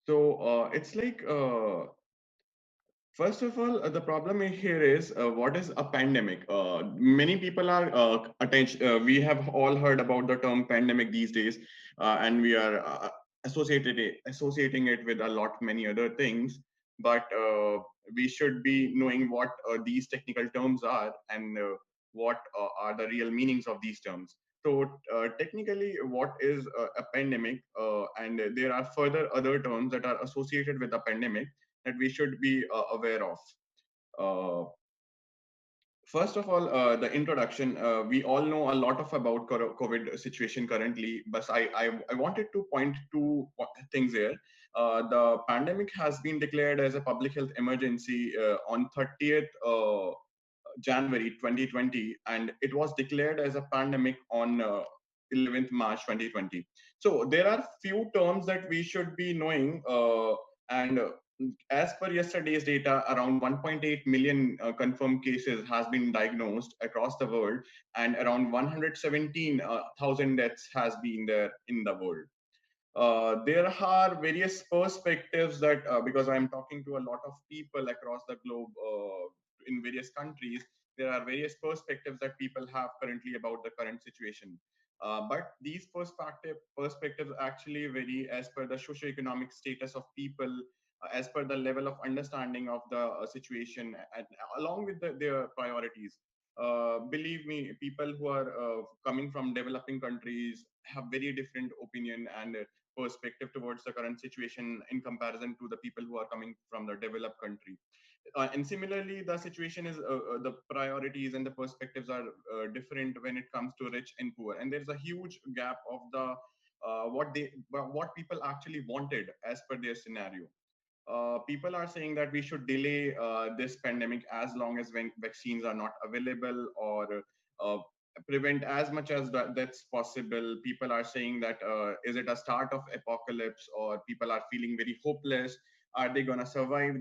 So it's like first of all, the problem here is what is a pandemic? Many people are attention. We have all heard about the term pandemic these days, and we are associating it with a lot many other things. But we should be knowing what these technical terms are and what are the real meanings of these terms. So technically, what is a pandemic? And there are further other terms that are associated with a pandemic that we should be aware of. Uh, First of all, the introduction. We all know a lot of about COVID situation currently, but I wanted to point to things here. The pandemic has been declared as a public health emergency on 30th January 2020, and it was declared as a pandemic on 11th March 2020. So there are few terms that we should be knowing, and as per yesterday's data, around 1.8 million confirmed cases has been diagnosed across the world, and around 117,000 deaths has been there in the world. There are various perspectives that because I'm talking to a lot of people across the globe in various countries, there are various perspectives that people have currently about the current situation. But these perspectives actually vary as per the socioeconomic status of people, as per the level of understanding of the situation, and along with their priorities. Believe me, people who are coming from developing countries have very different opinion and perspective towards the current situation in comparison to the people who are coming from the developed country. And similarly, the situation is the priorities and the perspectives are different when it comes to rich and poor, and there's a huge gap of the what people actually wanted as per their scenario. People are saying that we should delay this pandemic as long as when vaccines are not available, or uh, prevent as much as that's possible. People are saying that is it a start of apocalypse, or people are feeling very hopeless. Are they going to survive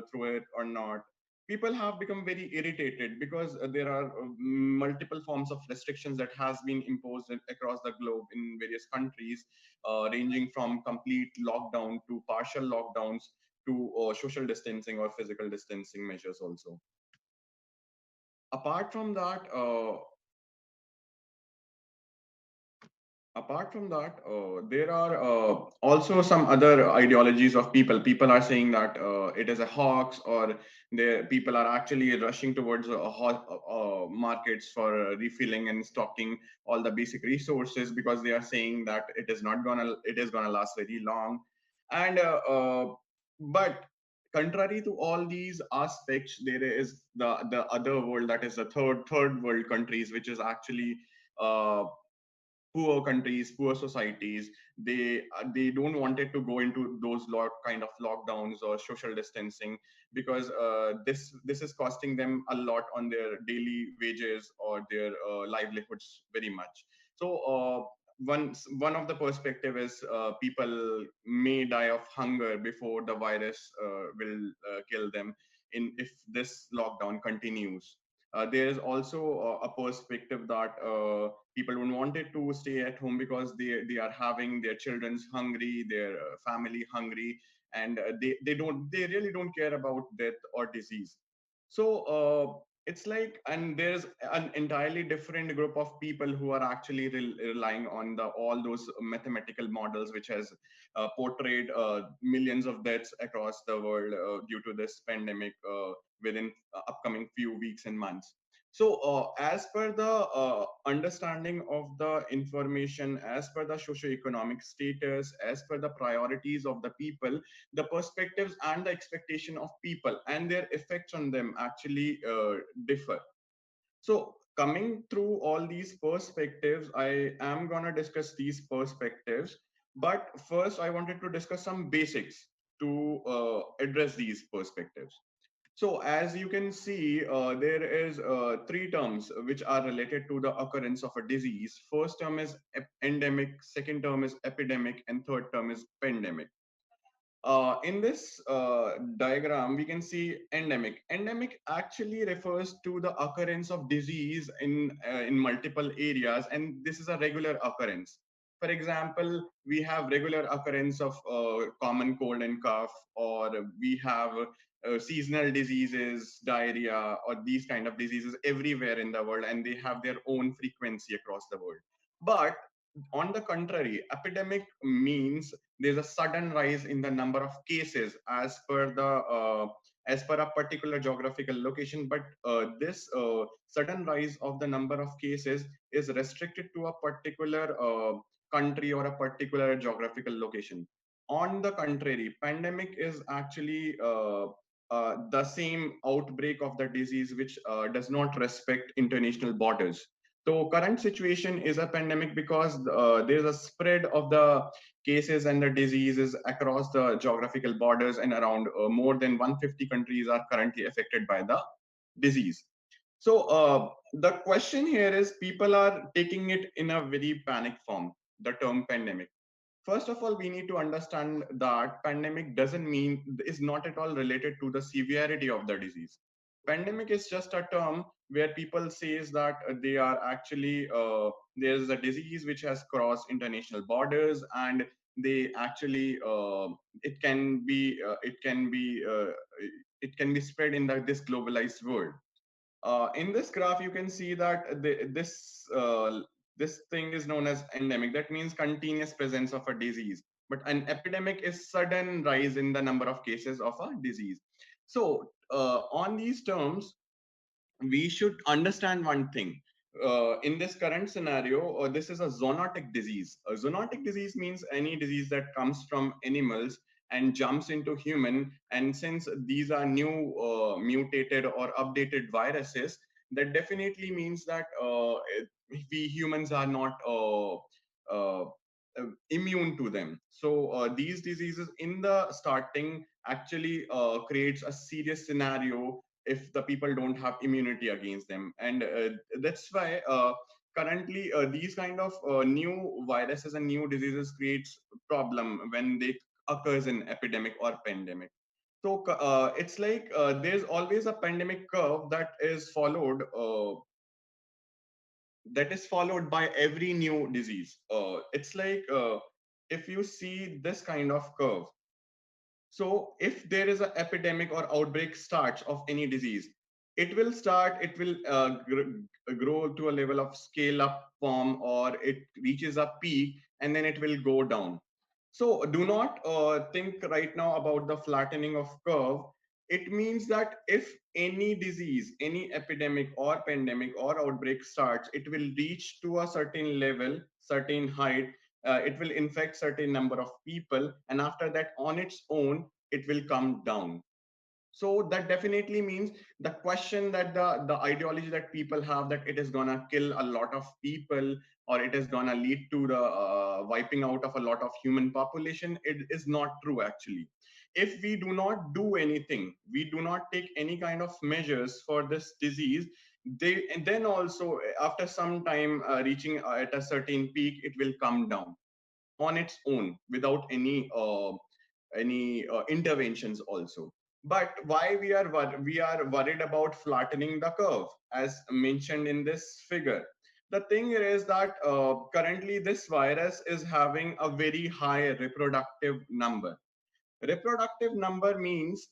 through it or not? People have become very irritated because there are multiple forms of restrictions that has been imposed across the globe in various countries, ranging from complete lockdown to partial lockdowns to social distancing or physical distancing measures also. Apart from that, there are also some other ideologies of people. People are saying that it is a hoax, or people are actually rushing towards markets for refilling and stocking all the basic resources because they are saying that it is gonna last very long. And but contrary to all these aspects, there is the other world, that is the third world countries, which is actually uh, poor countries, poor societies. They don't wanted to go into those kind of lockdowns or social distancing because this is costing them a lot on their daily wages or their livelihoods very much. So one of the perspective is people may die of hunger before the virus will kill them in if this lockdown continues. There is also a perspective that people don't wanted to stay at home because they are having their children's hungry, their family hungry, and they really don't care about death or disease. So it's like, and there's an entirely different group of people who are actually relying on the all those mathematical models which has portrayed millions of deaths across the world due to this pandemic within upcoming few weeks and months. So, as per the understanding of the information, as per the socio-economic status, as per the priorities of the people, the perspectives and the expectation of people and their effects on them actually differ. So, coming through all these perspectives, I am gonna discuss these perspectives. But first, I wanted to discuss some basics to address these perspectives. So as you can see, there is three terms which are related to the occurrence of a disease. First term is endemic, second term is epidemic, and third term is pandemic. In this diagram, we can see endemic. Endemic actually refers to the occurrence of disease in multiple areas, and this is a regular occurrence. For example, we have regular occurrence of common cold and cough, or we have seasonal diseases, diarrhea, or these kind of diseases everywhere in the world, and they have their own frequency across the world. But on the contrary, epidemic means there's a sudden rise in the number of cases as per a particular geographical location. But this sudden rise of the number of cases is restricted to a particular country or a particular geographical location. On the contrary, pandemic is actually the same outbreak of the disease which does not respect international borders. So current situation is a pandemic because there's a spread of the cases and the diseases across the geographical borders, and around more than 150 countries are currently affected by the disease. So the question here is, people are taking it in a very panic form, the term pandemic. First of all, we need to understand that pandemic doesn't mean, is not at all related to the severity of the disease. Pandemic is just a term where people says that they are actually there's a disease which has crossed international borders, and they actually it can be spread in this globalized world. In this graph, you can see that this thing is known as endemic. That means continuous presence of a disease. But an epidemic is sudden rise in the number of cases of a disease. So on these terms, we should understand one thing. In this current scenario, this is a zoonotic disease. A zoonotic disease means any disease that comes from animals and jumps into human. And since these are new mutated or updated viruses, that definitely means that we humans are not uh, immune to them. So these diseases in the starting actually creates a serious scenario if the people don't have immunity against them. And that's why currently these kind of new viruses and new diseases creates problem when they occurs in epidemic or pandemic. So it's like there's always a pandemic curve that is followed by every new disease. It's like if you see this kind of curve, so if there is an epidemic or outbreak starts of any disease, it will grow to a level of scale up form, or it reaches a peak and then it will go down. So do not think right now about the flattening of curve. It means that if any disease, any epidemic or pandemic or outbreak starts, it will reach to a certain level, certain height. It will infect certain number of people, and after that, on its own, it will come down. So that definitely means the question that the ideology that people have, that it is gonna kill a lot of people, or it is gonna lead to the wiping out of a lot of human population, it is not true actually. If we do not do anything, we do not take any kind of measures for this disease, they, and then also after some time reaching at a certain peak, it will come down on its own without any interventions also. But why we are worried about flattening the curve as mentioned in this figure? The thing is that currently this virus is having a very high reproductive number. Reproductive number means,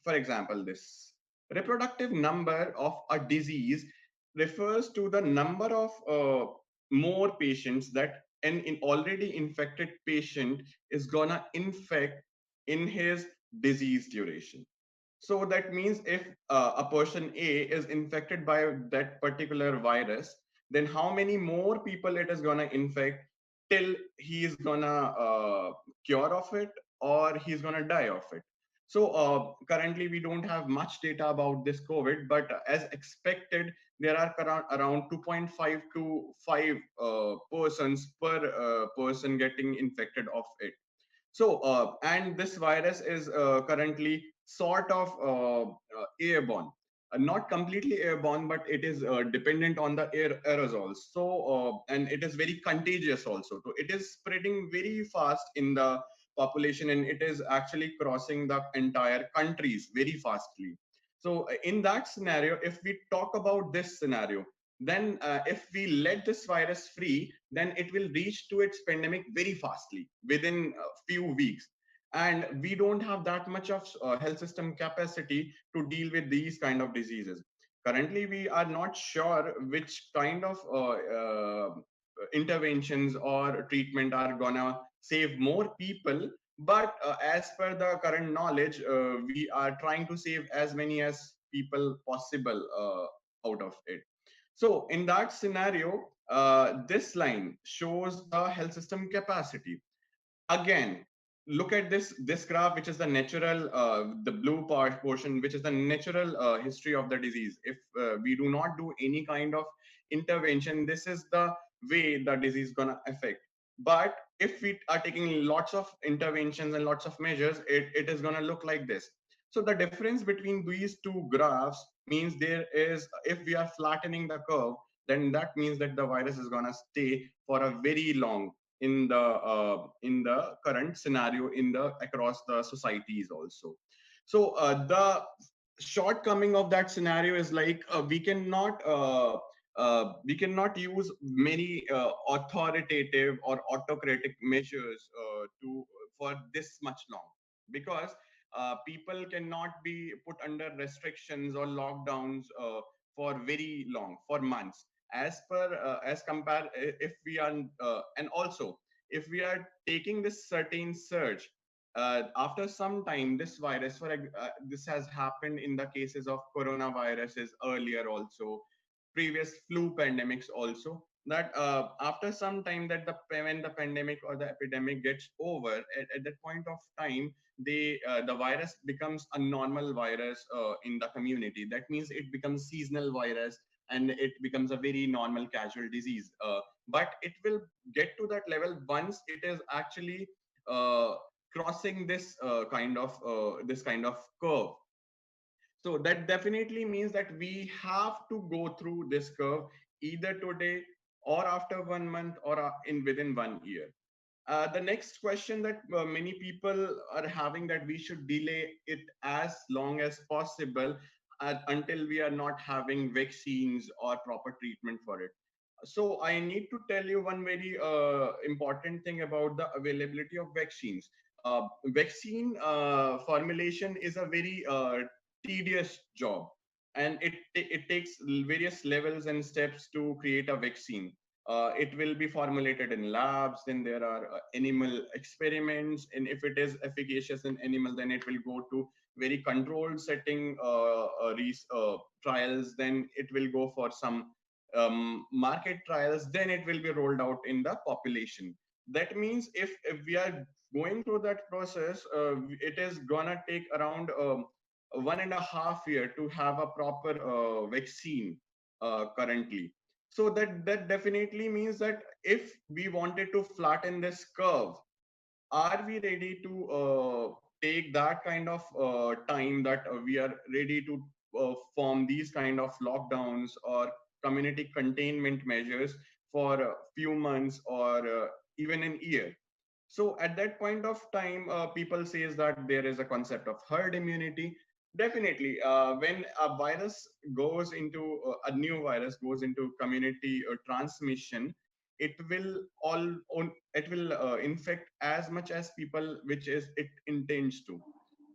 for example, this reproductive number of a disease refers to the number of more patients that an already infected patient is gonna infect in his disease duration. So that means if a person A is infected by that particular virus, then how many more people it is gonna infect till he is gonna cure of it, or he's gonna die of it. So currently we don't have much data about this COVID, but as expected, there are around 2.5 to 5 persons per person getting infected of it. So, and this virus is currently sort of airborne, not completely airborne, but it is dependent on the aerosols. So, and it is very contagious also. So, it is spreading very fast in the population, and it is actually crossing the entire countries very fastly. So, in that scenario, if we talk about this scenario, then if we let this virus free, then it will reach to its pandemic very fastly within a few weeks. And we don't have that much of health system capacity to deal with these kind of diseases. Currently, we are not sure which kind of interventions or treatment are gonna save more people. But as per the current knowledge, we are trying to save as many as people possible out of it. So in that scenario, this line shows the health system capacity. Again, look at this graph, which is the natural, the blue part portion, which is the natural history of the disease. If we do not do any kind of intervention, this is the way the disease is gonna affect. But if we are taking lots of interventions and lots of measures, it is gonna look like this. So the difference between these two graphs means there is, if we are flattening the curve, then that means that the virus is gonna stay for a very long in the current scenario in the across the societies also. So the shortcoming of that scenario is like we cannot use many authoritative or autocratic measures to for this much long, because people cannot be put under restrictions or lockdowns for very long, for months, as per as compare if we are and also if we are taking this certain surge after some time, this virus this has happened in the cases of coronaviruses earlier also, previous flu pandemics also, that after some time that when the pandemic or the epidemic gets over, at that point of time, the virus becomes a normal virus in the community. That means it becomes seasonal virus, and it becomes a very normal casual disease. But it will get to that level once it is actually uh, crossing this kind of curve. So that definitely means that we have to go through this curve either today or after 1 month or in within 1 year. The next question that many people are having, that we should delay it as long as possible until we are not having vaccines or proper treatment for it. So I need to tell you one very important thing about the availability of vaccines. Vaccine formulation is a very tedious job, and it takes various levels and steps to create a vaccine. It will be formulated in labs, then there are animal experiments, and if it is efficacious in animal, then it will go to very controlled setting trials, then it will go for some market trials, then it will be rolled out in the population. That means if we are going through that process, it is gonna take around 1.5 year to have a proper vaccine currently. So that definitely means that if we wanted to flatten this curve, are we ready to take that kind of time, that we are ready to form these kind of lockdowns or community containment measures for a few months or even an year? So at that point of time, people says that there is a concept of herd immunity. Definitely, when a virus goes into a new virus goes into community transmission, it will it will infect as much as people which is it intends to,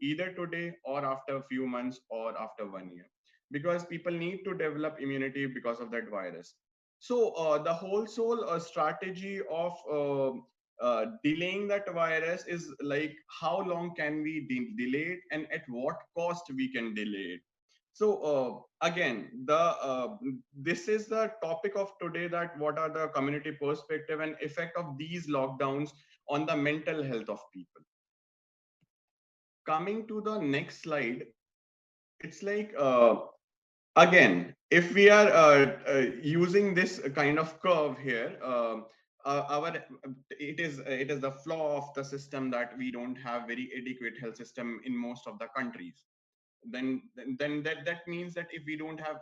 either today or after a few months or after 1 year, because people need to develop immunity because of that virus. So the whole sole strategy of delaying that virus is like how long can we delay it, and at what cost we can delay it. So again, this is the topic of today, that what are the community perspective and effect of these lockdowns on the mental health of people. Coming to the next slide, it's like again, if we are using this kind of curve here, our it is the flaw of the system that we don't have very adequate health system in most of the countries. Then that means that if we don't have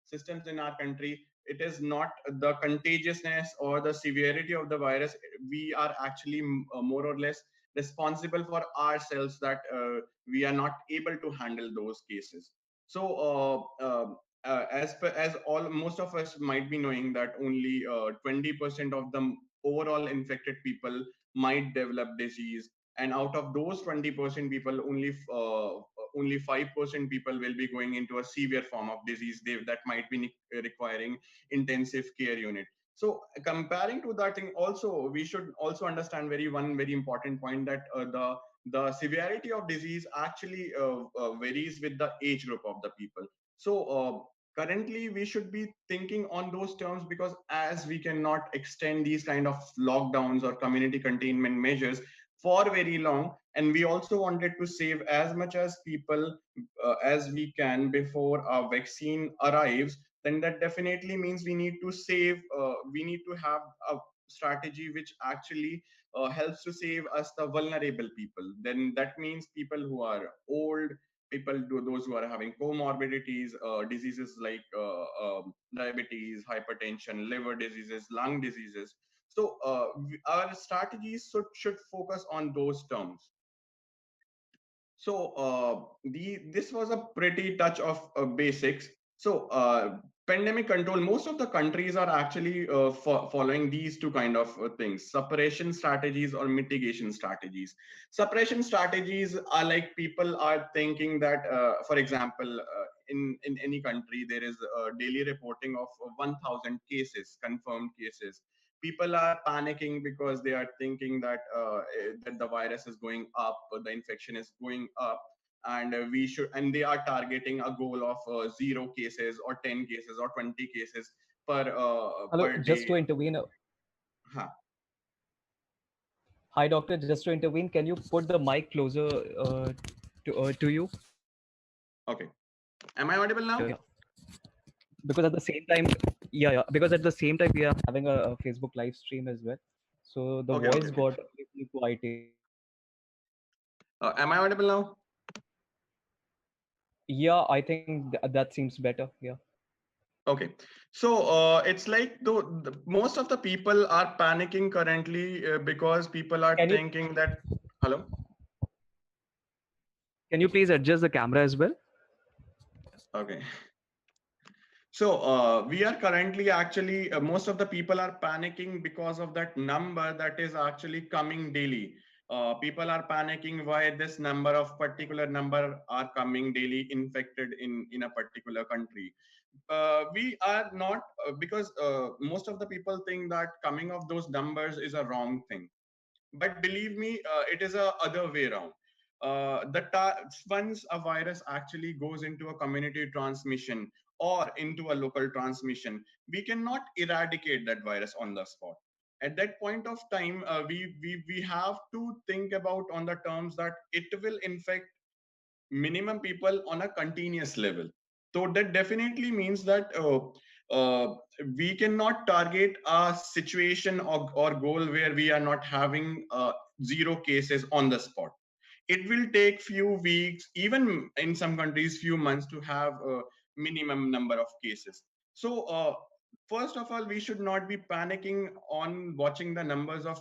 systems in our country, it is not the contagiousness or the severity of the virus. We are actually more or less responsible for ourselves, that we are not able to handle those cases. So as all most of us might be knowing that only 20% of the overall infected people might develop disease, and out of those 20% people, only 5% people will be going into a severe form of disease that might be requiring intensive care unit. So comparing to that thing, also we should also understand one very important point, that the severity of disease actually varies with the age group of the people. So currently we should be thinking on those terms, because as we cannot extend these kind of lockdowns or community containment measures for very long, and we also wanted to save as much as people as we can before a vaccine arrives, then that definitely means we need to have a strategy which actually helps to save us the vulnerable people. Then that means people who are old, those who are having comorbidities, diseases like diabetes, hypertension, liver diseases, lung diseases. So our strategies should focus on those terms. So this was a pretty touch of basics. So pandemic control, most of the countries are actually following these two kind of things: suppression strategies or mitigation strategies. Suppression strategies are like, people are thinking that, for example, in any country there is a daily reporting of 1000 cases, confirmed cases. People are panicking because they are thinking that the virus is going up, the infection is going up, and and they are targeting a goal of 0 cases or 10 cases or 20 cases Hello, per just day. to intervene. Huh. Hi, doctor. Just to intervene, can you put the mic closer to you? Okay, am I audible now? Yeah, because at the same time, yeah, because at the same time we are having a Facebook live stream as well, so the Okay, okay, voice okay. got a little quiet. Yeah, Am I audible now? yeah, I think that seems better. Yeah. Okay, so it's like, though most of the people are panicking currently because people are Can you thinking that, hello. please adjust the camera as well? Okay. So we are currently actually, most of the people are panicking because of that number that is actually coming daily. People are panicking why this number of particular number are coming daily infected in a particular country. We are not, because most of the people think that coming of those numbers is a wrong thing, but believe me, it is a other way around. Once a virus actually goes into a community transmission or into a local transmission, we cannot eradicate that virus on the spot. At that point of time, we have to think about on the terms that it will infect minimum people on a continuous level. So that definitely means that uh, we cannot target a situation or goal where we are not having 0 cases on the spot. It will take few weeks, even in some countries few months, to have a minimum number of cases. So first of all, we should not be panicking on watching the numbers of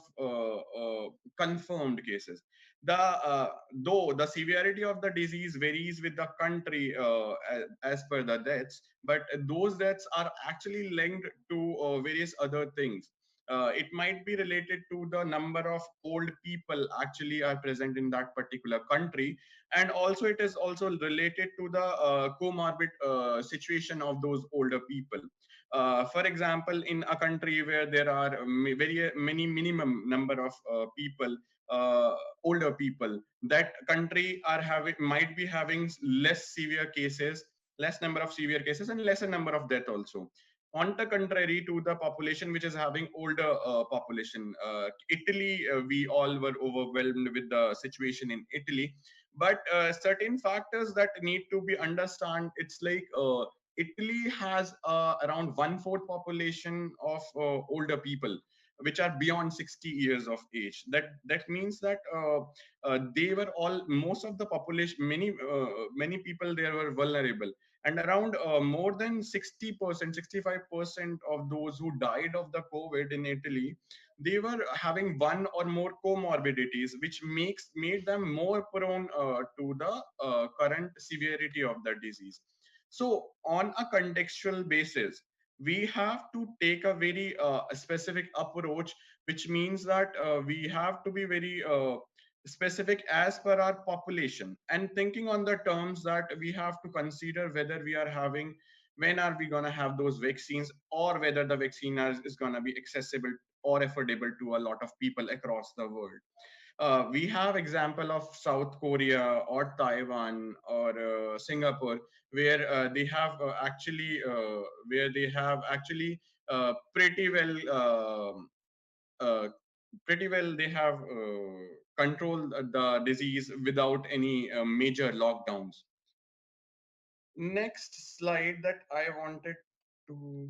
confirmed cases. Though the severity of the disease varies with the country as per the deaths, but those deaths are actually linked to various other things. It might be related to the number of old people actually are present in that particular country, and also it is also related to the comorbid situation of those older people. For example, in a country where there are very many minimum number of people, uh, older people, that country are having might be having less severe cases, less number of severe cases, and lesser number of death also. On the contrary to the population which is having older population, Italy, we all were overwhelmed with the situation in Italy, but certain factors that need to be understand. It's like Italy has around one-fourth population of older people, which are beyond 60 years of age. That means that they were all most of the population, many people there were vulnerable, and around more than 60%, 65% of those who died of the COVID in Italy, they were having one or more comorbidities, which made them more prone to the current severity of the disease. So on a contextual basis, we have to take a very specific approach, which means that we have to be very specific as per our population, and thinking on the terms that we have to consider whether we are having, when are we going to have those vaccines, or whether the vaccine is going to be accessible or affordable to a lot of people across the world. We have example of South Korea or Taiwan or Singapore, where they have actually pretty well they have controlled the disease without any major lockdowns. Next slide that I wanted to.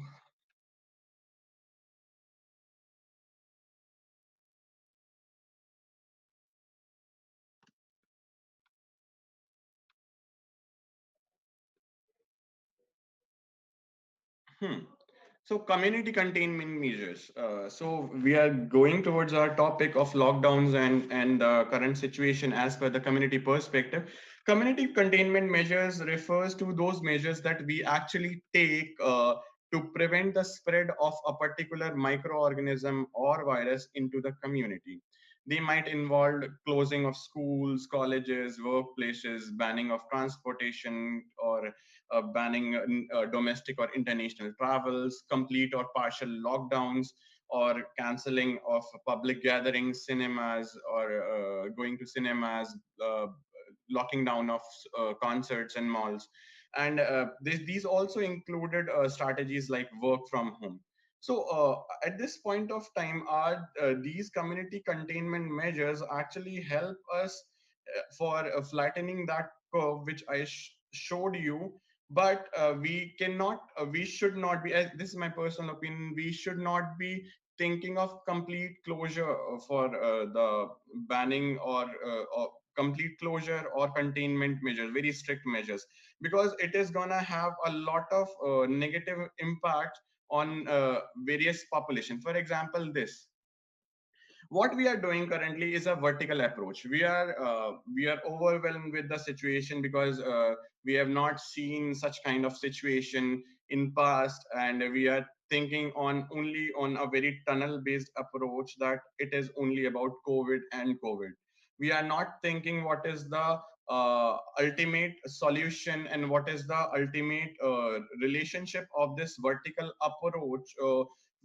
Hmm. So community containment measures. So we are going towards our topic of lockdowns and the current situation as per the community perspective. Community containment measures refers to those measures that we actually take to prevent the spread of a particular microorganism or virus into the community. They might involve closing of schools, colleges, workplaces, banning of transportation, or banning domestic or international travels, complete or partial lockdowns, or canceling of public gatherings, cinemas, or going to cinemas, locking down of concerts and malls. And these also included strategies like work from home. So at this point of time, are these community containment measures actually help us for flattening that curve, which I showed you. But we should not be, as this is my personal opinion, we should not be thinking of complete closure for the banning or complete closure or containment measures, very strict measures, because it is gonna have a lot of negative impact on various population. For example, this, what we are doing currently is a vertical approach. We are overwhelmed with the situation because we have not seen such kind of situation in past, and we are thinking on only on a very tunnel based approach, that it is only about COVID. We are not thinking what is the ultimate solution and what is the ultimate relationship of this vertical approach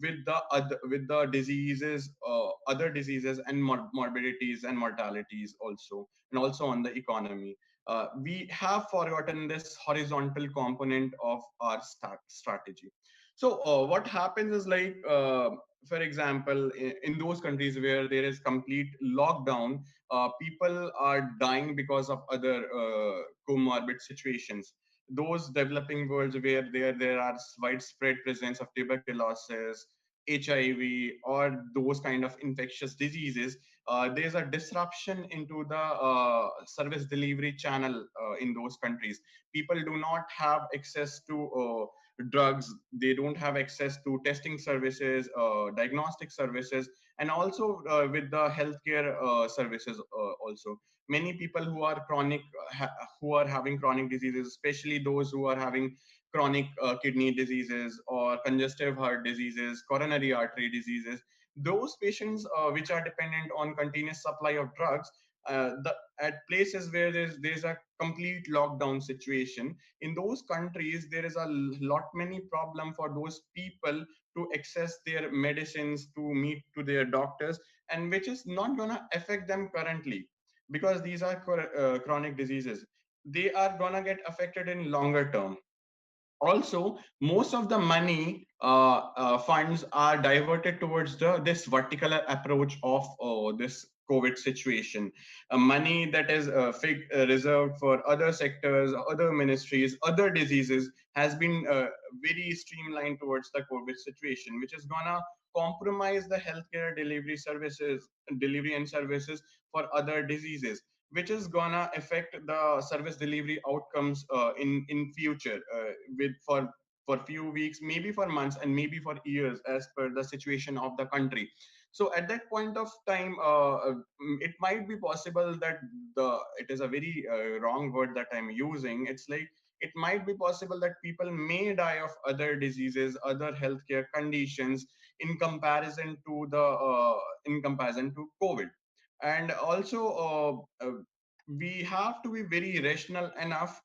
with the diseases, other diseases and morbidities and mortalities also, and also on the economy. We have forgotten this horizontal component of our strategy. So what happens is, like, for example, in those countries where there is complete lockdown, people are dying because of other comorbid situations. Those developing worlds where there are widespread presence of tuberculosis, HIV, or those kind of infectious diseases, there's a disruption into the service delivery channel in those countries. People do not have access to drugs, they don't have access to testing services, diagnostic services, and also with the healthcare services also. Many people who are who are having chronic diseases, especially those who are having chronic kidney diseases or congestive heart diseases, coronary artery diseases, those patients which are dependent on continuous supply of drugs, at places where there's a complete lockdown situation, in those countries there is a lot many problem for those people to access their medicines, to meet to their doctors, and which is not going to affect them currently, because these are chronic diseases. They are going to get affected in longer term. Also, most of the money funds are diverted towards this vertical approach of this COVID situation. Money that is reserved for other sectors, other ministries, other diseases has been very streamlined towards the COVID situation, which is gonna compromise the healthcare delivery and services for other diseases, which is gonna affect the service delivery outcomes in future, with for few weeks, maybe for months, and maybe for years, as per the situation of the country. So at that point of time, it might be possible that the it is a very wrong word that I'm using. It's like it might be possible that people may die of other diseases, other healthcare conditions in comparison to the in comparison to COVID. And also we have to be very rational enough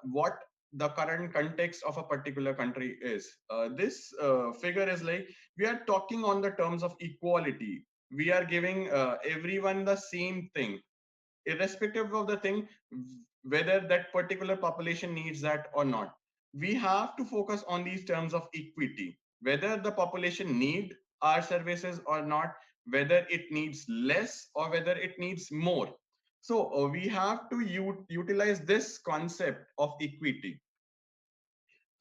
what the current context of a particular country is. This figure is like, we are talking on the terms of equality. We are giving everyone the same thing, irrespective of the thing, whether that particular population needs that or not. We have to focus on these terms of equity, whether the population need our services or not, whether it needs less or whether it needs more. So we have to utilize this concept of equity.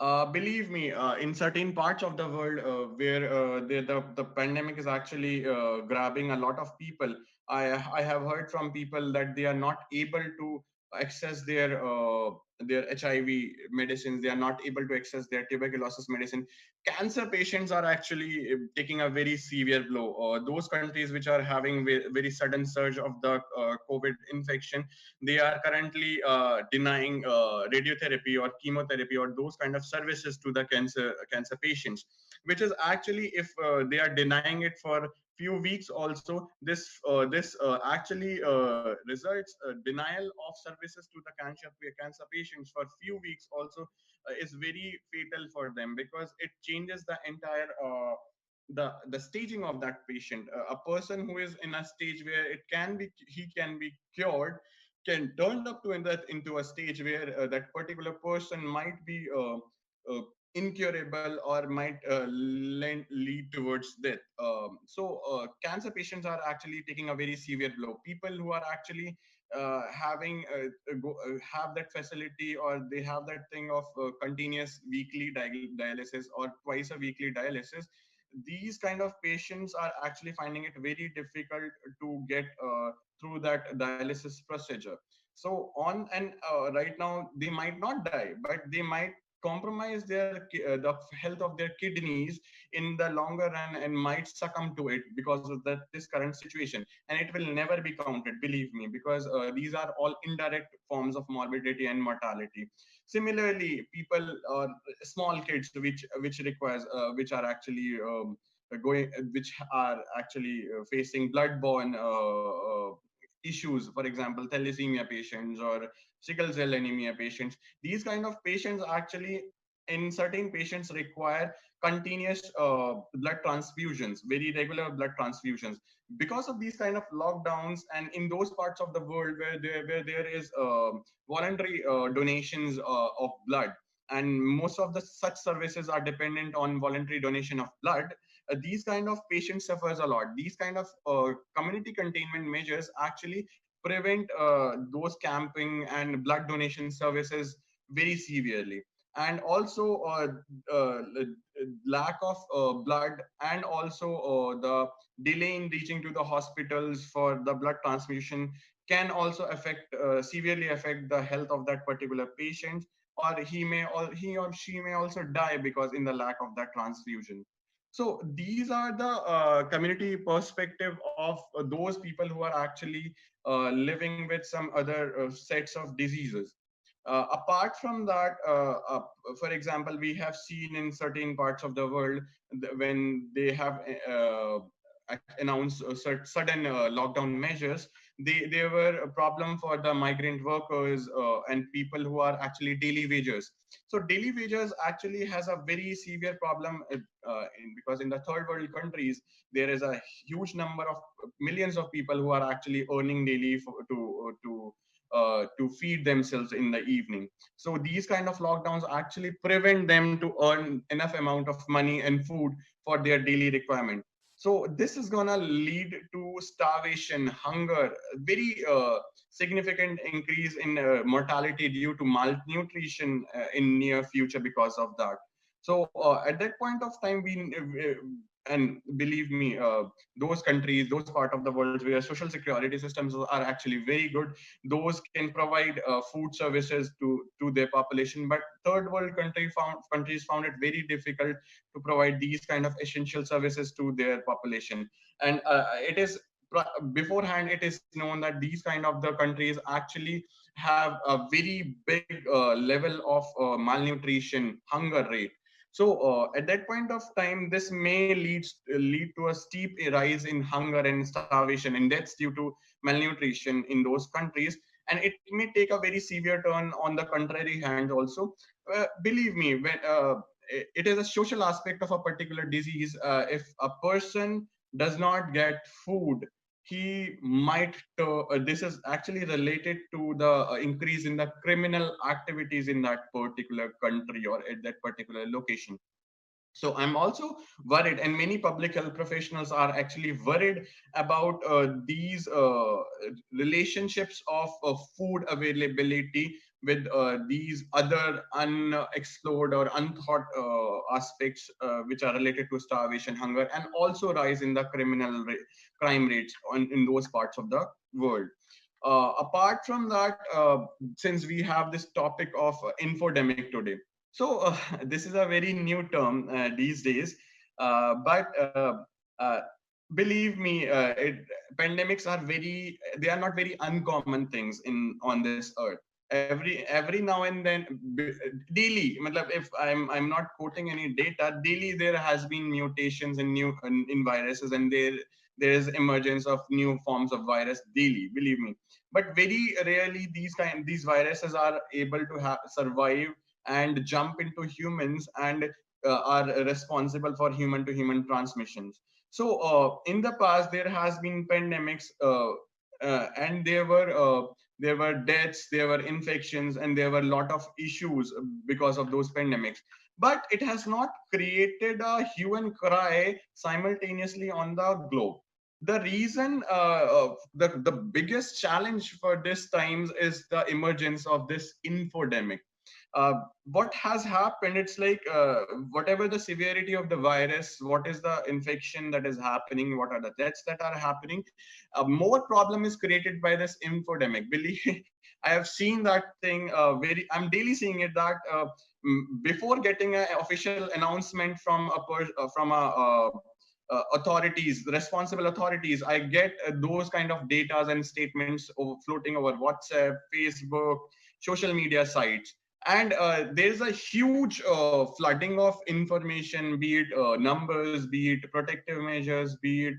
Believe me, in certain parts of the world where the pandemic is actually grabbing a lot of people, I have heard from people that they are not able to access their HIV medicines. They are not able to access their tuberculosis medicine. Cancer patients are actually taking a very severe blow. Those countries which are having very sudden surge of the COVID infection, they are currently denying radiotherapy or chemotherapy or those kind of services to the cancer patients, which is actually, if they are denying it for few weeks also, this actually results denial of services to the cancer patients for few weeks also is very fatal for them, because it changes the entire the staging of that patient. A person who is in a stage where he can be cured, can turn up to into a stage where that particular person might be incurable or might lead towards death. So cancer patients are actually taking a very severe blow. People who are actually having have that facility, or they have that thing of continuous weekly dialysis or twice a weekly dialysis, these kind of patients are actually finding it very difficult to get through that dialysis procedure. So on and right now they might not die, but they might compromise the health of their kidneys in the longer run, and might succumb to it because of this current situation. And it will never be counted, believe me, because these are all indirect forms of morbidity and mortality. Similarly, people or small kids which are actually which are actually facing bloodborne issues, for example thalassemia patients or sickle cell anemia patients. These kind of patients actually, in certain patients, require continuous blood transfusions, very regular blood transfusions, because of these kind of lockdowns. And in those parts of the world where there is voluntary donations of blood, and most of the such services are dependent on voluntary donation of blood, these kind of patients suffers a lot. These kind of community containment measures actually prevent those camping and blood donation services very severely. And also lack of blood, and also the delay in reaching to the hospitals for the blood transfusion can also severely affect the health of that particular patient, or he or she may also die because in the lack of that transfusion. So these are the community perspective of those people who are actually living with some other sets of diseases. Apart from that, for example, we have seen in certain parts of the world when they have announced sudden lockdown measures, they were a problem for the migrant workers and people who are actually daily wagers. So daily wagers actually has a very severe problem because in the third world countries there is a huge number of millions of people who are actually earning daily to feed themselves in the evening. So these kind of lockdowns actually prevent them to earn enough amount of money and food for their daily requirement. So this is gonna lead to starvation, hunger, very significant increase in mortality due to malnutrition in near future because of that. So at that point of time, and believe me, those countries, those part of the world where social security systems are actually very good, those can provide food services to their population. But third world countries found it very difficult to provide these kind of essential services to their population. And it is beforehand it is known that these kind of the countries actually have a very big level of malnutrition, hunger rate. So at that point of time, this may lead to a steep rise in hunger and starvation and deaths due to malnutrition in those countries, and it may take a very severe turn on the contrary hand also. Believe me, it is a social aspect of a particular disease. If a person does not get food, he might this is actually related to the increase in the criminal activities in that particular country or at that particular location. So I'm also worried, and many public health professionals are actually worried about these relationships of food availability with these other unexplored or unthought aspects which are related to starvation, hunger, and also rise in the crime rates in those parts of the world. Apart from that, since we have this topic of infodemic today, so this is a very new term these days, but believe me, pandemics are they are not very uncommon things on this earth. Every now and then, daily, matlab, if I'm not quoting any data, daily there has been mutations in in viruses, and there is emergence of new forms of virus daily. Believe me, but very rarely these viruses are able to survive and jump into humans and are responsible for human to human transmissions. So in the past there has been pandemics, and there were deaths, there were infections, and there were a lot of issues because of those pandemics. But it has not created a hue and cry simultaneously on the globe. The reason, the biggest challenge for this times is the emergence of this infodemic. uh, what has happened, it's like whatever the severity of the virus, what is the infection that is happening, what are the deaths that are happening, more problem is created by this infodemic. Believe I have seen that thing, I'm daily seeing it, that before getting an official announcement from authorities, responsible authorities, I get those kind of data and statements floating over WhatsApp, Facebook, social media sites. And there's a huge flooding of information, be it numbers, be it protective measures, be it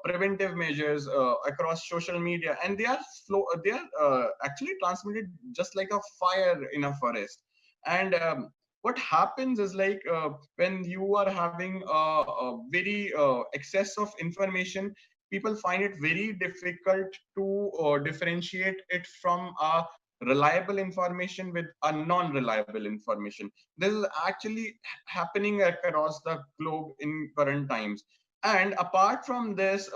preventive measures across social media, and they are actually transmitted just like a fire in a forest. And what happens is like when you are having a very excess of information, people find it very difficult to differentiate it from a reliable information with a non-reliable information. This is actually happening across the globe in current times. And apart from this,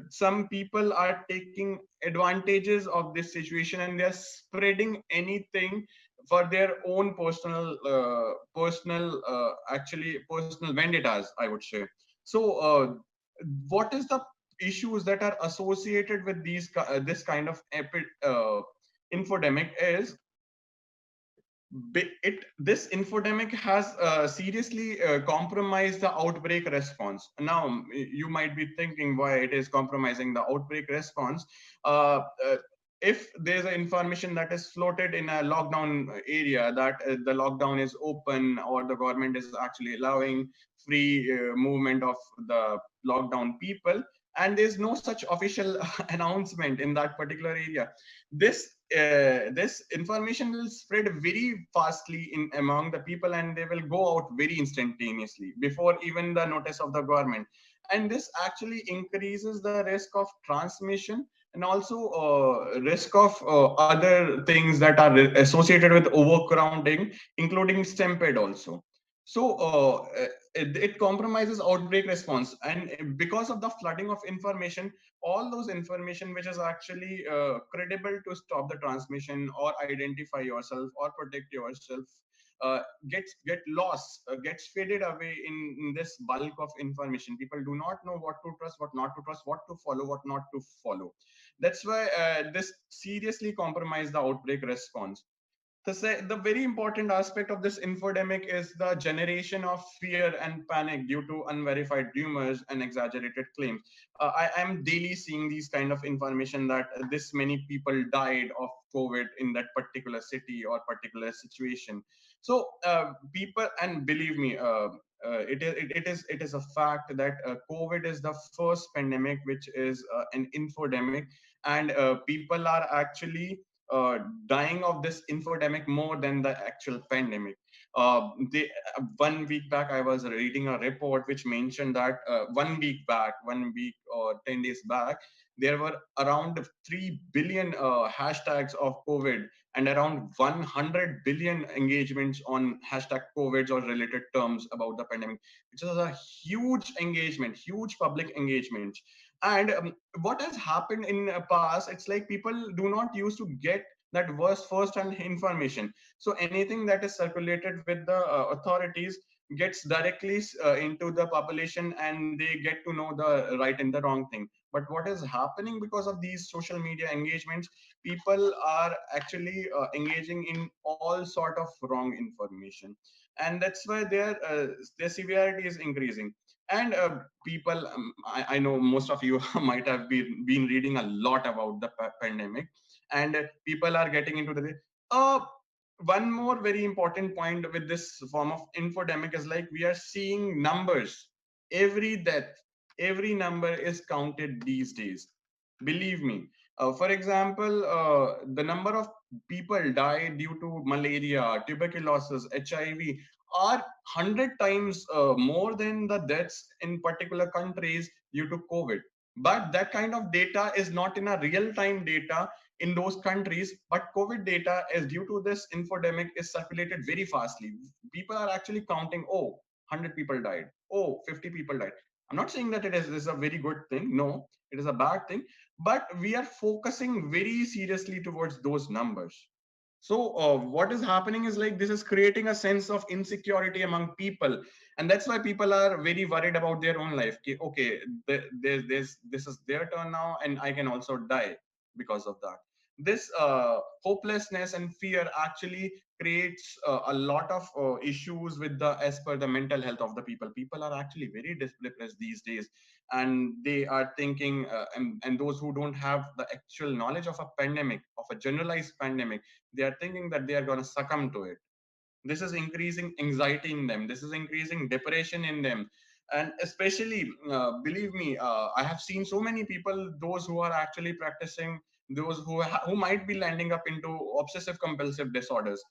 some people are taking advantages of this situation, and they're spreading anything for their own personal vendettas, I would say. So what is the issues that are associated with this kind of infodemic is, this infodemic has seriously compromised the outbreak response. Now you might be thinking why it is compromising the outbreak response. uh, uh, if there's an information that is floated in a lockdown area, that the lockdown is open, or the government is actually allowing free movement of the lockdown people, and there's no such official announcement in that particular area, this information will spread very fastly in among the people, and they will go out very instantaneously before even the notice of the government. And this actually increases the risk of transmission, and also risk of other things that are associated with overcrowding, including stampede also. So it compromises outbreak response, and because of the flooding of information, all those information which is actually credible to stop the transmission or identify yourself or protect yourself get lost, gets faded away in this bulk of information. People do not know what to trust, what not to trust, what to follow, what not to follow. That's why this seriously compromised the outbreak response. The very important aspect of this infodemic is the generation of fear and panic due to unverified rumors and exaggerated claims. I am daily seeing these kind of information that this many people died of COVID in that particular city or particular situation. So people, and believe me, it is a fact that COVID is the first pandemic which is an infodemic, and people are actually dying of this infodemic more than the actual pandemic. They 1 week back, I was reading a report which mentioned that 1 week back, 1 week or 10 days back, there were around 3 billion hashtags of COVID and around 100 billion engagements on hashtag COVID or related terms about the pandemic, which is a huge engagement, huge public engagement. And what has happened in the past, it's like people do not used to get that was first hand information. So anything that is circulated with the authorities gets directly into the population, and they get to know the right and the wrong thing. But what is happening because of these social media engagements, people are actually engaging in all sort of wrong information, and that's why their severity is increasing. And people, I know most of you might have been reading a lot about the pandemic, and people are getting into the uh, one more very important point with this form of infodemic is like we are seeing numbers. Every death, every number is counted these days, believe me. For example, the number of people die due to malaria, tuberculosis, HIV are 100 times more than the deaths in particular countries due to COVID. But that kind of data is not in a real time data in those countries. But COVID data is due to this infodemic is circulated very fastly. People are actually counting, oh, 100 people died, oh, 50 people died. I'm not saying that is a very good thing. No, it is a bad thing. But we are focusing very seriously towards those numbers. So what is happening is like this is creating a sense of insecurity among people, and that's why people are very worried about their own life. Okay, this is their turn now, and I can also die because of that. This hopelessness and fear actually creates a lot of issues with the as per the mental health of the people. People are actually very depressed these days, and they are thinking, and those who don't have the actual knowledge of a pandemic, of a generalized pandemic, they are thinking that they are going to succumb to it. This is increasing anxiety in them, this is increasing depression in them. And especially believe me, I have seen so many people, those who are actually practicing, those who might be landing up into obsessive compulsive disorders.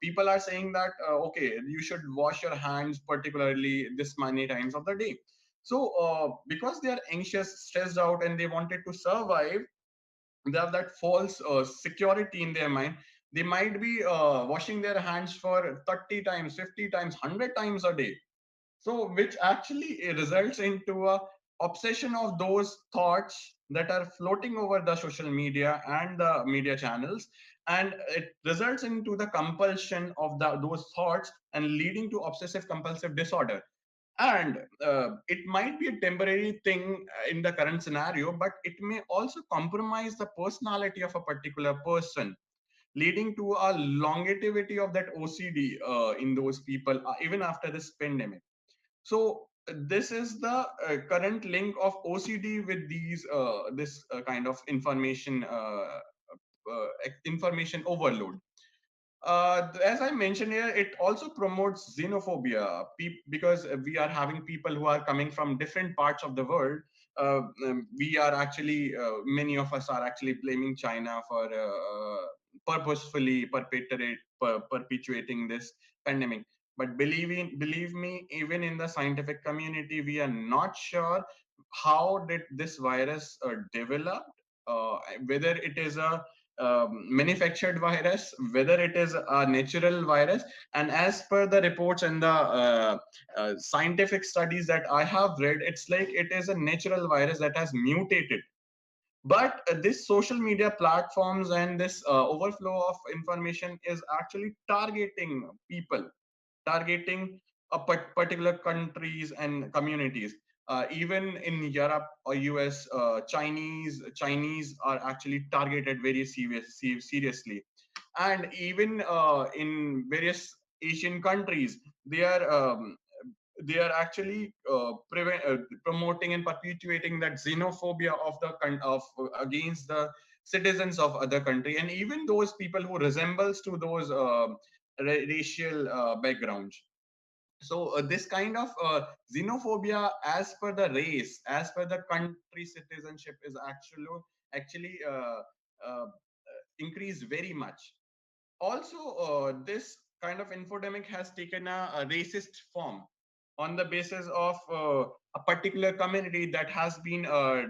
People are saying that okay, you should wash your hands particularly this many times of the day. So because they are anxious, stressed out, and they wanted to survive, they have that false security in their mind. They might be washing their hands for 30 times, 50 times, 100 times a day. So which actually results into a obsession of those thoughts that are floating over the social media and the media channels, and it results into the compulsion of those thoughts and leading to obsessive compulsive disorder. And it might be a temporary thing in the current scenario, but it may also compromise the personality of a particular person, leading to a longevity of that OCD in those people even after this pandemic. So this is the current link of OCD with these this kind of information overload. As I mentioned here, it also promotes xenophobia because we are having people who are coming from different parts of the world. We are actually, many of us are actually blaming China for purposefully perpetuating this pandemic. But believe me, even in the scientific community, we are not sure how did this virus develop, whether it is a manufactured virus, whether it is a natural virus. And as per the reports and the scientific studies that I have read, it's like it is a natural virus that has mutated. But this social media platforms and this overflow of information is actually targeting people, targeting a particular countries and communities. Even in Europe or US, Chinese are actually targeted very seriously. And even in various Asian countries, they are actually promoting and perpetuating that xenophobia of against the citizens of other country, and even those people who resembles to those racial backgrounds. So this kind of xenophobia as per the race, as per the country citizenship, is actually increased very much. Also, this kind of infodemic has taken a racist form on the basis of a particular community that has been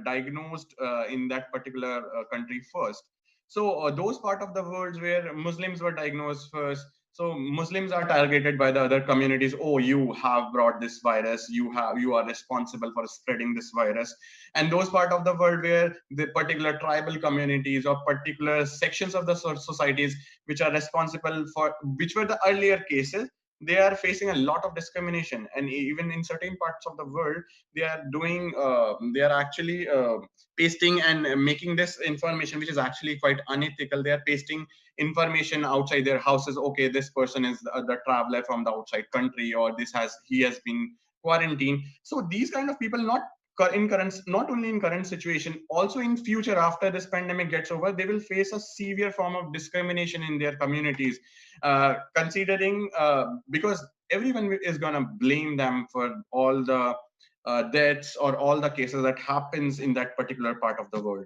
diagnosed in that particular country first. So those part of the world where Muslims were diagnosed first, so Muslims are targeted by the other communities. Oh, you have brought this virus, you are responsible for spreading this virus. And those part of the world where the particular tribal communities or particular sections of the societies which are responsible for, which were the earlier cases, they are facing a lot of discrimination. And even in certain parts of the world, they are actually pasting and making this information, which is actually quite unethical. They are pasting information outside their houses. Okay, this person is the traveler from the outside country, or he has been quarantined. So these kind of people, not only in current situation, also in future, after this pandemic gets over, they will face a severe form of discrimination in their communities, considering because everyone is going to blame them for all the deaths or all the cases that happens in that particular part of the world.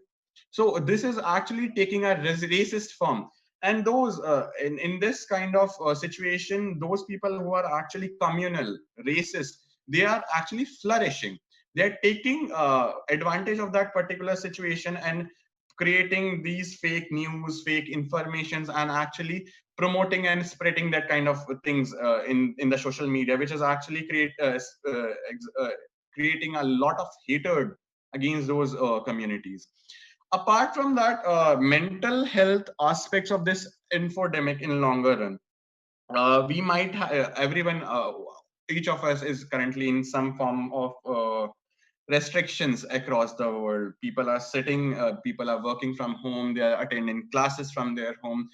So this is actually taking a racist form. And those in this kind of situation, those people who are actually communal racist, they are actually flourishing. They're taking advantage of that particular situation and creating these fake news, fake informations, and actually promoting and spreading that kind of things in the social media, which is actually creating a lot of hatred against those communities. Apart from that, mental health aspects of this infodemic in longer run, we might everyone, each of us is currently in some form of restrictions across the world. People are sitting, people are working from home, they are attending classes from their home,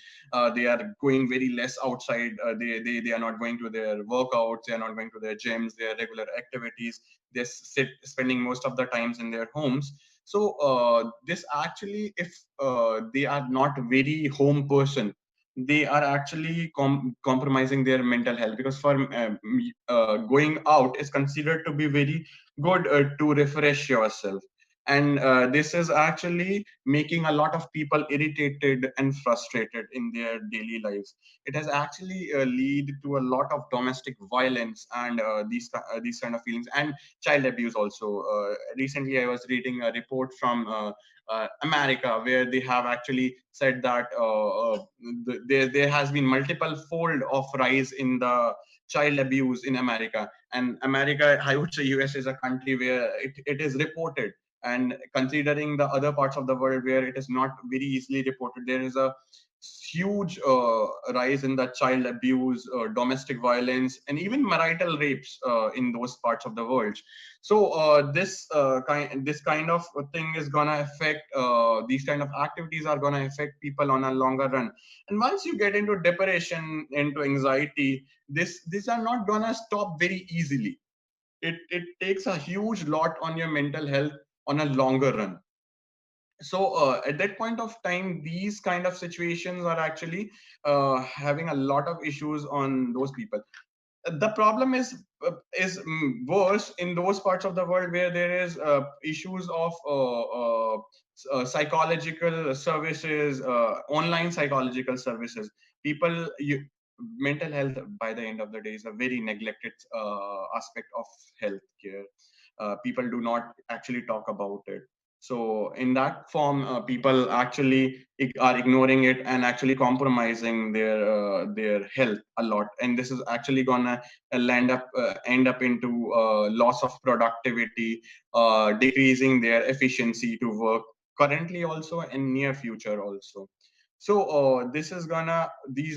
they are going very less outside, they are not going to their workouts, they are not going to their gyms, their regular activities. They spending most of the times in their homes. So this actually, if they are not very home person, they are actually compromising their mental health, because for going out is considered to be very good to refresh yourself. And this is actually making a lot of people irritated and frustrated in their daily lives. It has actually lead to a lot of domestic violence and these kind of feelings, and child abuse also. Recently I was reading a report from America, where they have actually said that there has been multiple fold of rise in the child abuse in America. And America, I would say US is a country where it is reported. And considering the other parts of the world where it is not very easily reported, there is a huge rise in the child abuse, domestic violence, and even marital rapes in those parts of the world. So this kind of thing is gonna affect, these kind of activities are gonna affect people on a longer run. And once you get into depression, into anxiety, these are not gonna stop very easily. It takes a huge lot on your mental health on a longer run. So at that point of time, these kind of situations are actually having a lot of issues on those people. The problem is worse in those parts of the world where there is issues of psychological services, online psychological services. Mental health, by the end of the day, is a very neglected aspect of healthcare. People do not actually talk about it. So in that form, people actually are ignoring it and actually compromising their health a lot. And this is actually gonna end up into loss of productivity, decreasing their efficiency to work currently also and near future also. So these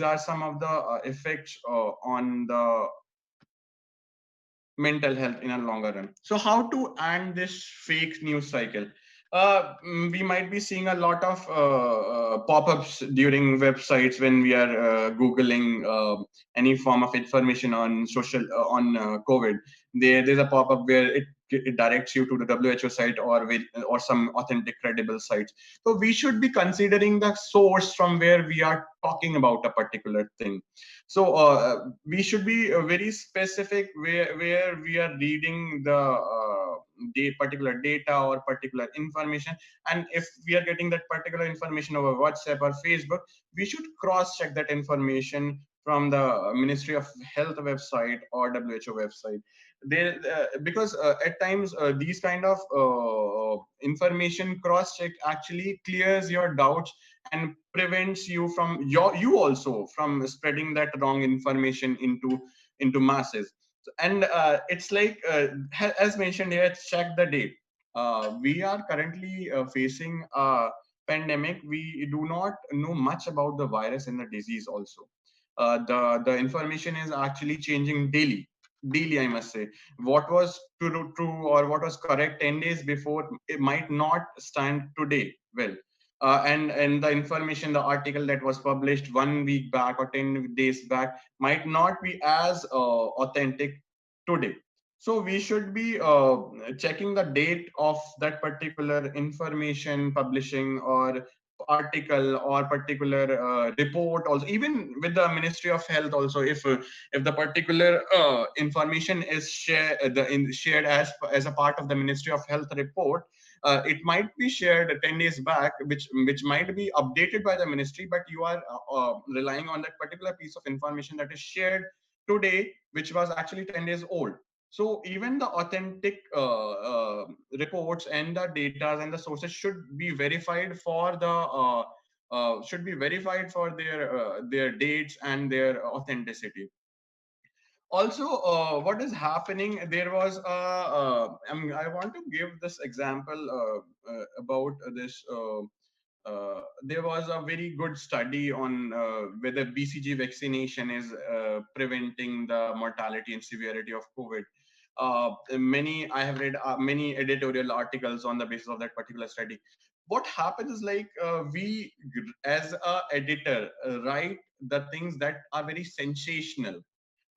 are some of the effects on the mental health in a longer run. So how to end this fake news cycle? We might be seeing a lot of pop-ups during websites when we are googling any form of information on social on COVID. There's a pop-up where it directs you to the WHO site or some authentic credible sites. So we should be considering the source from where we are talking about a particular thing. So we should be very specific where we are reading the particular data or particular information. And if we are getting that particular information over WhatsApp or Facebook, we should cross check that information from the Ministry of Health website or WHO website. Because at times these kind of information cross check actually clears your doubts and prevents you also from spreading that wrong information into masses. And it's like as mentioned here, check the date. We are currently facing a pandemic. We do not know much about the virus and the disease also. The information is actually changing daily, I must say. What was true or what was correct 10 days before, it might not stand today well. And the information, the article that was published 1 week back or 10 days back might not be as authentic today. So we should be checking the date of that particular information publishing or article or particular report also, even with the Ministry of Health also. If the particular information is shared as a part of the Ministry of Health report, it might be shared 10 days back, which might be updated by the ministry, but you are relying on that particular piece of information that is shared today, which was actually 10 days old. So even the authentic reports and the data and the sources should be verified for their dates and their authenticity. Also, what is happening, there was I want to give this example about this. There was a very good study on whether BCG vaccination is preventing the mortality and severity of COVID. Many I have read many editorial articles on the basis of that particular study. What happens is, like, we as a editor write the things that are very sensational.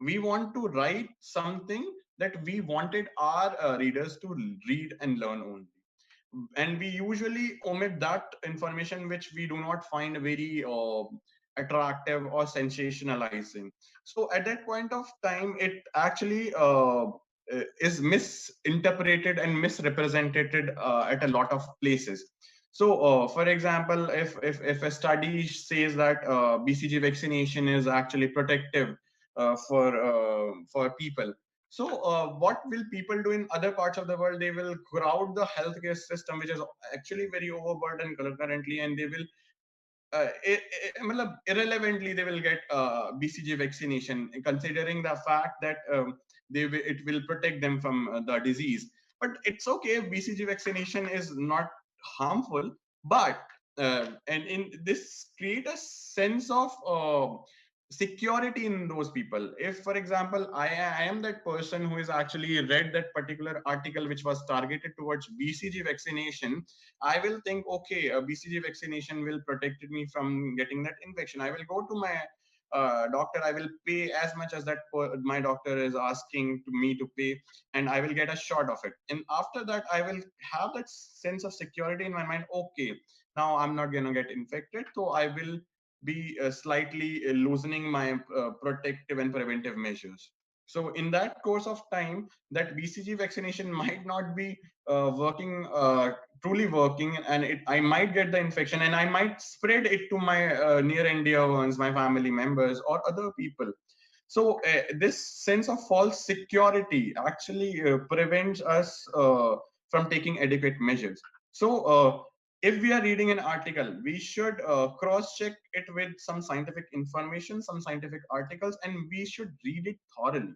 We want to write something that we wanted our readers to read and learn only, and we usually omit that information which we do not find very attractive or sensationalizing. So at that point of time, it actually is misinterpreted and misrepresented at a lot of places. So for example, if a study says that BCG vaccination is actually protective for people, so what will people do in other parts of the world? They will crowd the healthcare system, which is actually very overburdened currently, and they will irrelevantly they will get BCG vaccination, considering the fact that it will protect them from the disease. But it's okay if BCG vaccination is not harmful, but and in this create a sense of security in those people. If, for example, I am that person who has actually read that particular article which was targeted towards BCG vaccination, I will think, okay, a BCG vaccination will protect me from getting that infection. I will go to my doctor. I will pay as much as that my doctor is asking to me to pay, and I will get a shot of it. And after that, I will have that sense of security in my mind. Okay, now I'm not gonna get infected, so I will be slightly loosening my protective and preventive measures. So in that course of time, that BCG vaccination might not be working truly working, and I might get the infection and I might spread it to my near and dear ones, my family members or other people. So this sense of false security actually prevents us from taking adequate measures. So if we are reading an article, we should cross check it with some scientific information, some scientific articles, and we should read it thoroughly.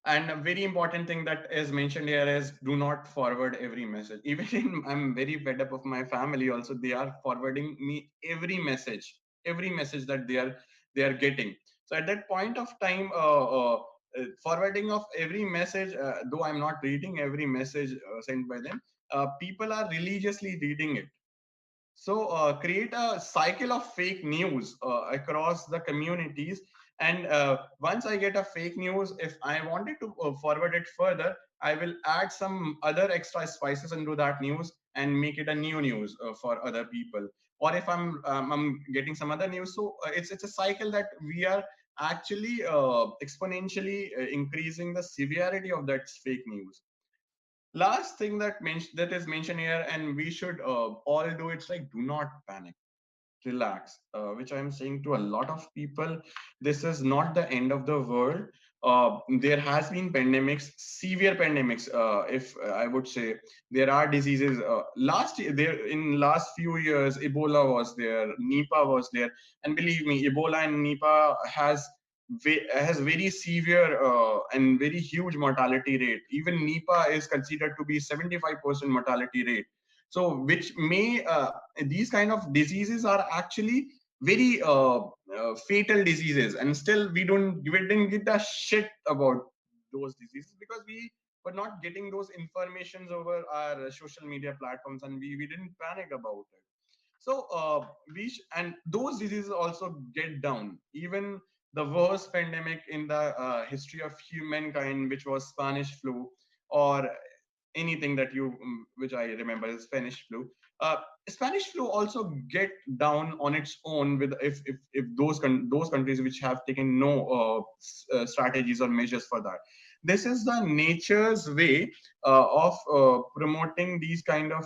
And a very important thing that is mentioned here is, do not forward every message. Even I'm very fed up of my family also. They are forwarding me every message that they are getting. So at that point of time, forwarding of every message, though I'm not reading every message sent by them, people are religiously reading it. So create a cycle of fake news across the communities. And once I get a fake news, if I wanted to forward it further, I will add some other extra spices into that news and make it a new news for other people. Or if I'm getting some other news, so it's a cycle that we are actually exponentially increasing the severity of that fake news. Last thing that is mentioned here, and we should all do, it's like, do not panic, relax, which I'm saying to a lot of people. This is not the end of the world. There has been pandemics, severe pandemics, if I would say. There are diseases, last year, there in last few years, Ebola was there, Nipah was there. And believe me, Ebola and Nipah has very severe and very huge mortality rate. Even Nipah is considered to be 75% mortality rate. So which may these kind of diseases are actually very fatal diseases, and still we didn't give a shit about those diseases because we were not getting those informations over our social media platforms, and we didn't panic about it. So and those diseases also get down. Even the worst pandemic in the history of humankind, which was Spanish flu, or anything that which I remember is Spanish flu. Uh, Spanish flu also get down on its own with if those countries which have taken no strategies or measures for that. This is the nature's way of promoting these kind of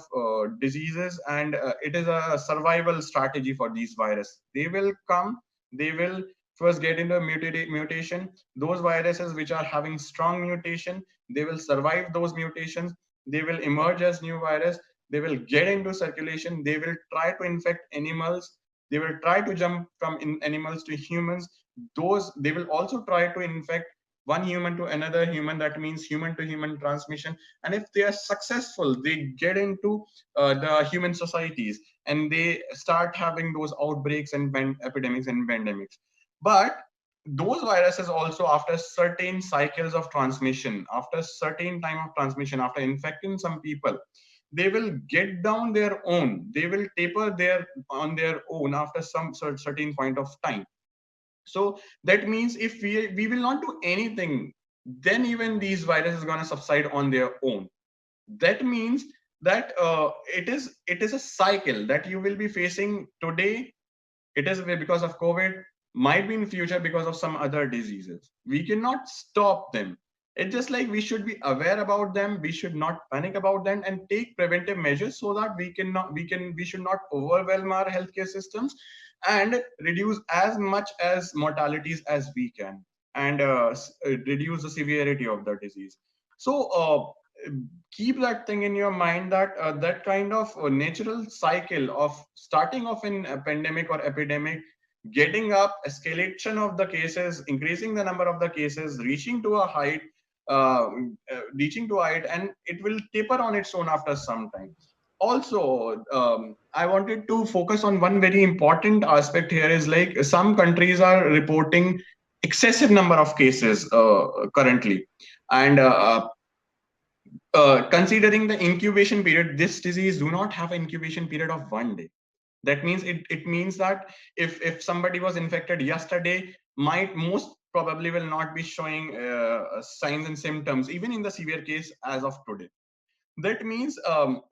diseases, and it is a survival strategy for these virus. They will come, they will first get into a mutation. Those viruses which are having strong mutation, they will survive those mutations, they will emerge as new virus, they will get into circulation, they will try to infect animals, they will try to jump from animals to humans. Those they will also try to infect one human to another human, that means human to human transmission. And if they are successful, they get into the human societies, and they start having those outbreaks and epidemics and pandemics. But those viruses also, after certain cycles of transmission, after certain time of transmission, after infecting some people, they will get down their own, they will taper their on their own after some certain point of time. So that means if we will not do anything, then even these viruses are going to subside on their own. That means that it is a cycle that you will be facing today. It is because of COVID, might be in future because of some other diseases. We cannot stop them. It's just like we should be aware about them, we should not panic about them, and take preventive measures so that we should not overwhelm our healthcare systems, and reduce as much as mortalities as we can, and reduce the severity of the disease. So keep that thing in your mind, that that kind of natural cycle of starting off in a pandemic or epidemic, getting up, escalation of the cases, increasing the number of the cases, uh, reaching to a height, and it will taper on its own after some time. Also, I wanted to focus on one very important aspect here, is like some countries are reporting excessive number of cases currently. And considering the incubation period, this disease do not have an incubation period of 1 day. That means it means that if somebody was infected yesterday, might most probably will not be showing signs and symptoms even in the severe case as of today. That means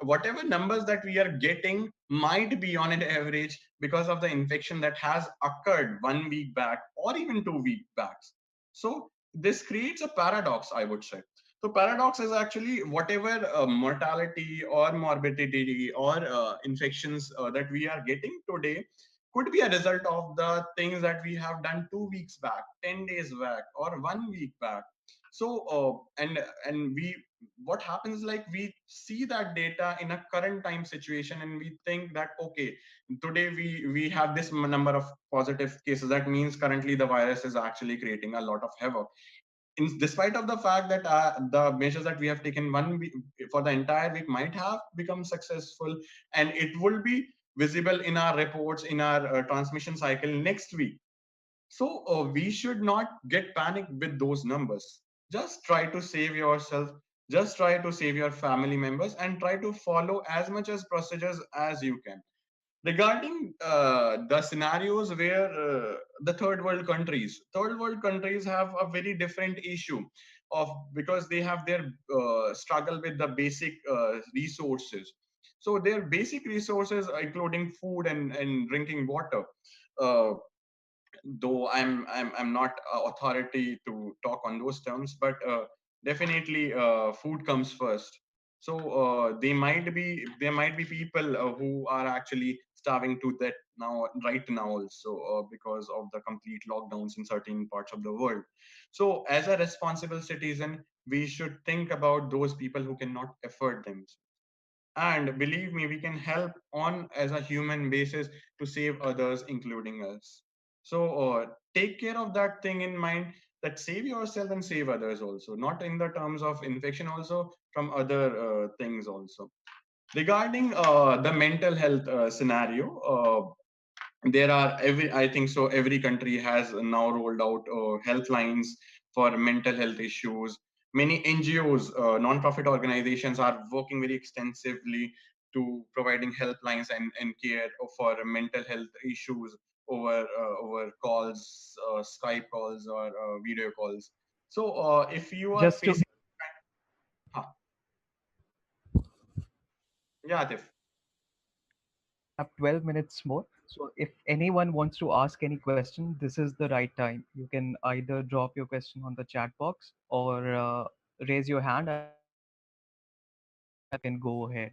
whatever numbers that we are getting might be on an average because of the infection that has occurred 1 week back or even 2 week backs. So this creates a paradox, I would say. So paradox is actually whatever mortality or morbidity or infections that we are getting today could be a result of the things that we have done 2 weeks back, 10 days back, or 1 week back. So and we what happens, like, we see that data in a current time situation, and we think that okay, today we have this number of positive cases, that means currently the virus is actually creating a lot of havoc, in despite of the fact that the measures that we have taken 1 week for the entire week might have become successful, and it will be visible in our reports, in our transmission cycle next week. So we should not get panicked with those numbers. Just try to save yourself. Just try to save your family members and try to follow as much as procedures as you can. Regarding the scenarios where the third world countries have a very different issue of, because they have their struggle with the basic resources. So their basic resources, including food and drinking water, uh, though I'm not authority to talk on those terms, but definitely food comes first. So there might be people who are actually starving to that now, right now also, because of the complete lockdowns in certain parts of the world. So as a responsible citizen, we should think about those people who cannot afford them, and believe me, we can help on as a human basis to save others, including us. So take care of that thing in mind, that save yourself and save others also, not in the terms of infection, also from other things also. Regarding the mental health scenario, there are every I think so every country has now rolled out helplines for mental health issues. Many NGOs, non-profit organizations, are working very extensively to providing helplines and care for mental health issues over calls, Skype calls, or video calls. So if you are Just to facing, huh, yeah, Atif. we have 12 minutes more. So if anyone wants to ask any question, this is the right time. You can either drop your question on the chat box or raise your hand and I can go ahead.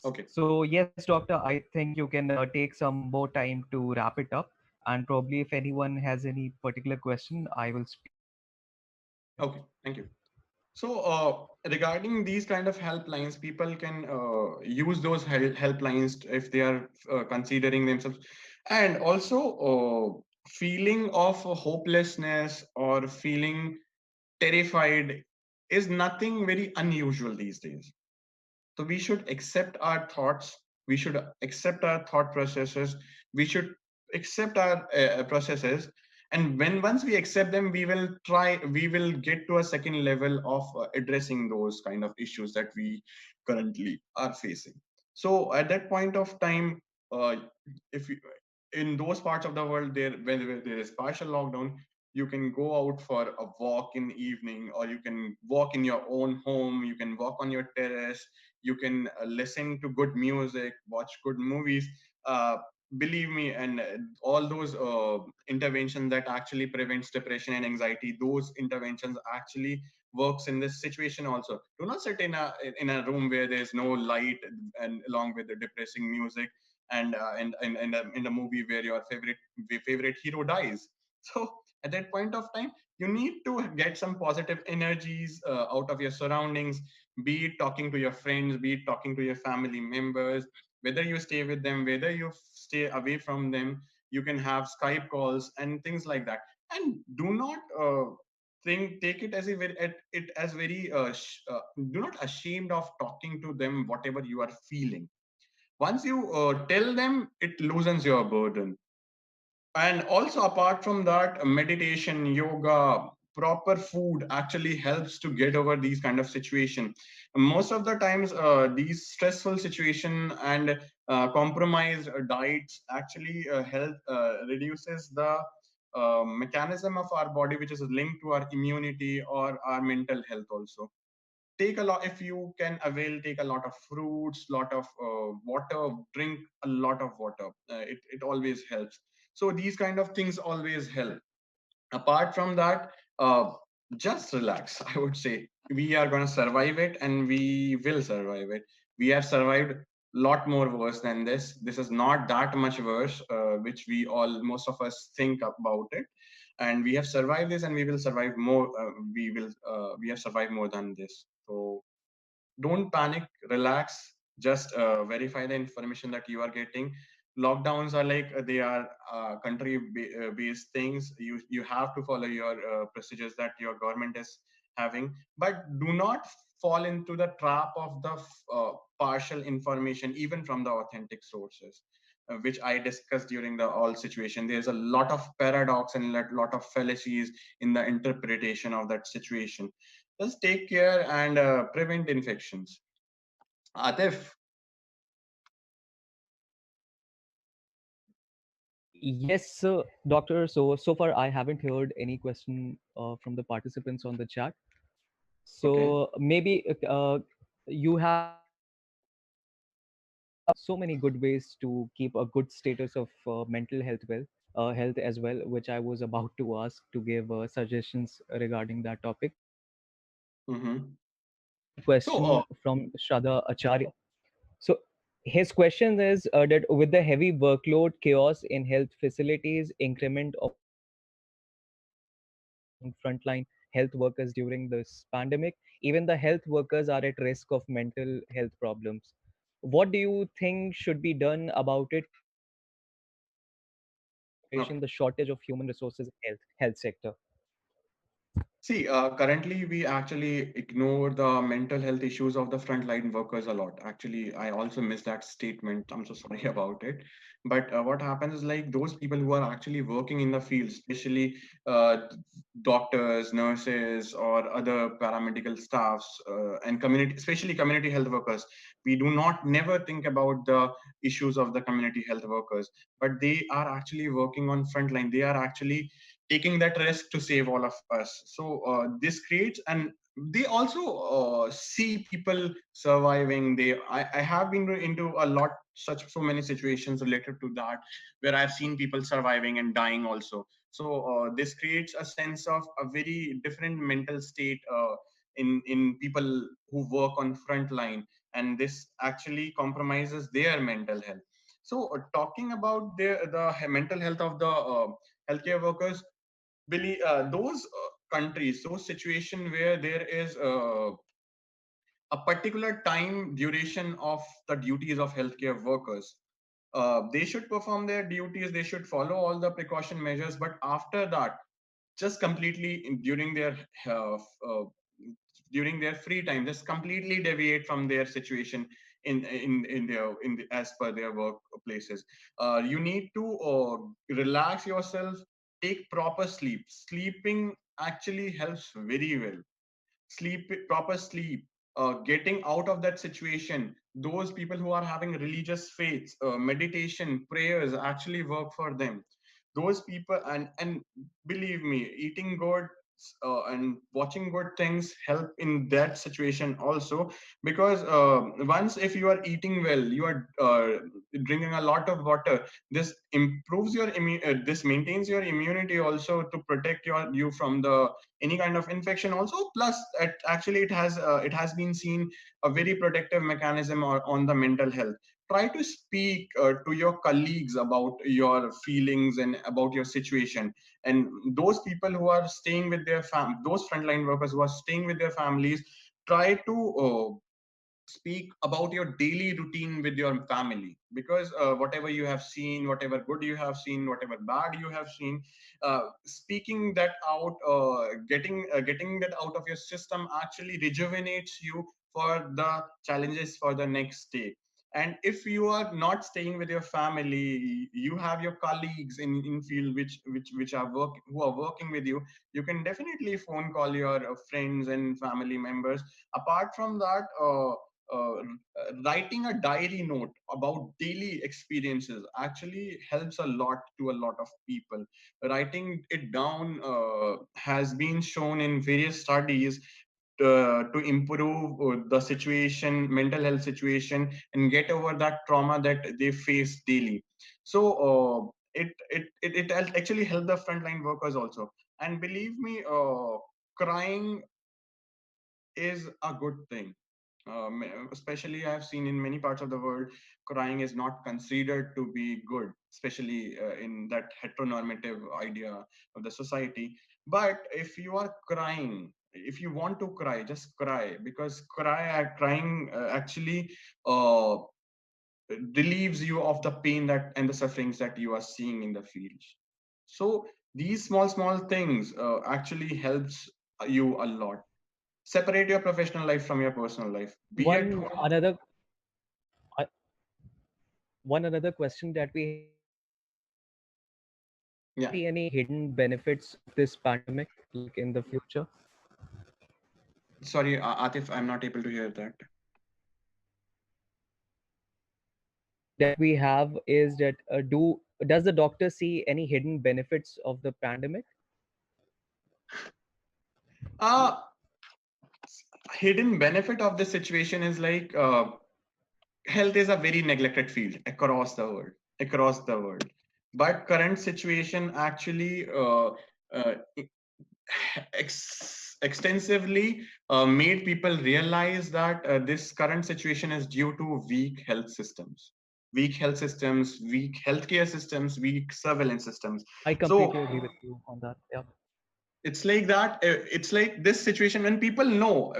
Okay. So yes, doctor, I think you can take some more time to wrap it up. And probably if anyone has any particular question, I will speak to them. Okay, thank you. So, regarding these kind of helplines, people can use those helplines if they are considering themselves, and also feeling of hopelessness or feeling terrified is nothing very unusual these days. So we should accept our thoughts. We should accept our thought processes. We should accept our processes. And when once we accept them, we will get to a second level of addressing those kind of issues that we currently are facing. So at that point of time, uh, if you, in those parts of the world there where there is partial lockdown, you can go out for a walk in the evening, or you can walk in your own home, you can walk on your terrace, you can listen to good music, watch good movies. uh, Believe me, and all those interventions that actually prevents depression and anxiety, those interventions actually works in this situation also. Do not sit in a room where there's no light, and along with the depressing music, and in a movie where your favorite hero dies. So at that point of time, you need to get some positive energies out of your surroundings, be it talking to your friends, be it talking to your family members, whether you stay with them, whether you stay away from them. You can have Skype calls and things like that. And do not take it as a very it as very do not ashamed of talking to them whatever you are feeling. Once you tell them, it loosens your burden. And also, apart from that, meditation, yoga, proper food actually helps to get over these kind of situation. Most of the times, these stressful situation and compromised diets actually help reduces the mechanism of our body, which is linked to our immunity or our mental health also. Take a lot, if you can avail, take a lot of fruits, lot of water, drink a lot of water. It always helps. So these kind of things always help. Apart from that, just relax. I would say we are going to survive it, and we will survive it. We have survived a lot more worse than this. This is not that much worse, which we all, most of us think about it. And we have survived this, and we will survive more. We have survived more than this. So don't panic, relax, just verify the information that you are getting. Lockdowns are like they are based things. You have to follow your procedures that your government is having, but do not fall into the trap of the partial information, even from the authentic sources, which I discussed during the all situation. There's a lot of paradox and a lot of fallacies in the interpretation of that situation. Just take care and prevent infections. Atif. Yes, doctor. So far I haven't heard any question from the participants on the chat. Okay. So maybe you have so many good ways to keep a good status of mental health as well, which I was about to ask to give suggestions regarding that topic. Mm-hmm. So, Question from Shraddha Acharya. So his question is that with the heavy workload, chaos in health facilities, increment of frontline health workers during this pandemic, even the health workers are at risk of mental health problems. What do you think should be done about it to address the shortage of human resources in health sector? see, currently we actually ignore the mental health issues of the frontline workers a lot. Actually, I also missed that statement. I'm so sorry about it. But what happens is like those people who are actually working in the field, especially uh, doctors, nurses, or other paramedical staffs, and community, especially community health workers, we do not never think about the issues of the community health workers, but they are actually working on frontline. They are actually taking that risk to save all of us. So this creates, and they also see people surviving. I have been into a lot such so many situations related to that, where I've seen people surviving and dying also. So this creates a sense of a very different mental state in people who work on front line, and this actually compromises their mental health. So talking about the mental health of the healthcare workers, believe those countries, those situations where there is a particular time duration of the duties of healthcare workers, they should perform their duties, they should follow all the precaution measures, but after that, just completely uh, uh, during their free time, just completely deviate from their situation as per their workplaces. You need to relax yourself, take proper sleep. Sleeping actually helps very well. Proper sleep, getting out of that situation. Those people who are having religious faiths, meditation, prayers actually work for them. Those people, and believe me, eating good and watching good things help in that situation also, because once if you are eating well, you are drinking a lot of water, this improves this maintains your immunity also, to protect you from the any kind of infection also. Plus it has been seen a very protective mechanism on the mental health. Try to speak to your colleagues about your feelings and about your situation. And those people who are staying with those frontline workers who are staying with their families, try to speak about your daily routine with your family, because whatever you have seen, whatever good you have seen, whatever bad you have seen, speaking that out, getting that out of your system actually rejuvenates you for the challenges for the next day. And if you are not staying with your family, you have your colleagues in field which are who are working with you. You can definitely phone call your friends and family members. Apart from that, writing a diary note about daily experiences actually helps a lot to a lot of people. Writing it down has been shown in various studies to improve the situation, mental health situation, and get over that trauma that they face daily. So it actually help the frontline workers also. And believe me, crying is a good thing. Especially, I've seen in many parts of the world, crying is not considered to be good, especially in that heteronormative idea of the society. But if you are crying, if you want to cry, just cry, because crying actually uh, relieves you of the pain that and the sufferings that you are seeing in the fields. So these small things actually helps you a lot. Separate your professional life from your personal life. Be at One home. another uh, one another question that we have is Yeah. see any hidden benefits of this pandemic like in the future? Sorry, Atif, I'm not able to hear that. The question that we have is that do does the doctor see any hidden benefits of the pandemic? Uh, Hidden benefit of this situation is like health is a very neglected field across the world. But current situation actually uh, extensively made people realize that this current situation is due to weak health systems, weak healthcare systems, weak surveillance systems. I So completely agree with you on that. Yeah. it's like that. It's like this situation when people know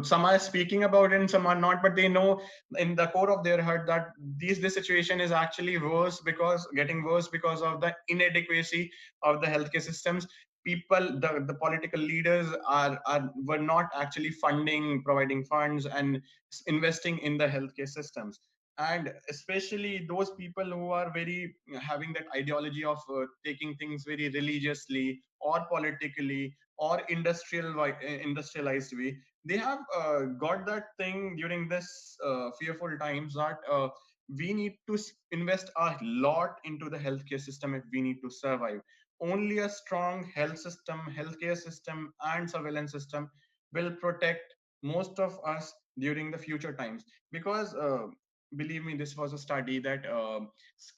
some are speaking about it and some are not, but they know in the core of their heart that this situation is actually worse, because getting worse because of the inadequacy of the healthcare systems. People, the political leaders are were not actually providing funds and investing in the healthcare systems. And especially those people who are very having that ideology of taking things very religiously or politically or industrialized way, they have got that thing during this fearful times that we need to invest a lot into the healthcare system if we need to survive. Only a strong healthcare system and surveillance system will protect most of us during the future times. Because believe me, this was a study that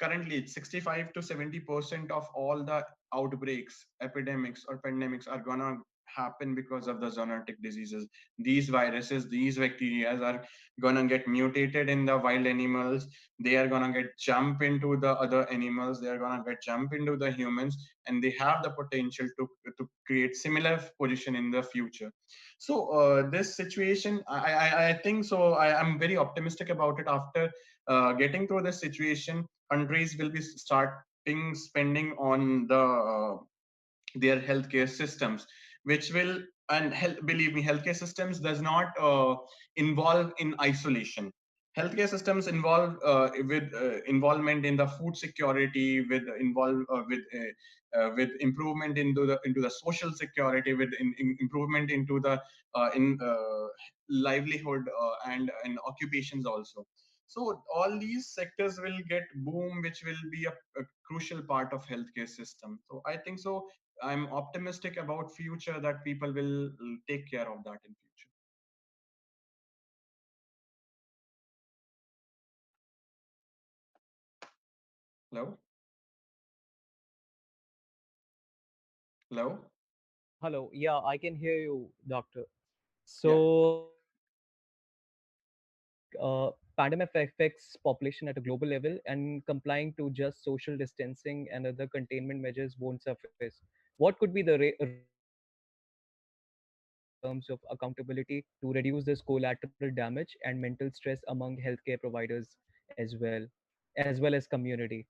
currently 65 to 70% of all the outbreaks, epidemics, or pandemics are gonna happen because of the zoonotic diseases. These viruses, these bacteria are gonna get mutated in the wild animals. They are gonna get jump into the other animals. They are gonna get jump into the humans, and they have the potential to create similar position in the future. So this situation, I think so. I am very optimistic about it. After getting through this situation, countries will be starting spending on their healthcare systems, which will, and believe me, healthcare systems does not involve in isolation. Healthcare systems involve with involvement in the food security, with improvement into the social security, with improvement into the in livelihood and occupations also. So all these sectors will get boom, which will be a crucial part of healthcare system. So I think so. I'm optimistic about future that people will take care of that in future. Hello, hello. Hello. Yeah, I can hear you, doctor. Yeah. So, pandemic affects population at a global level, and complying to just social distancing and other containment measures won't suffice. What could be the role of local governments in terms of accountability to reduce this collateral damage and mental stress among healthcare providers as well as community?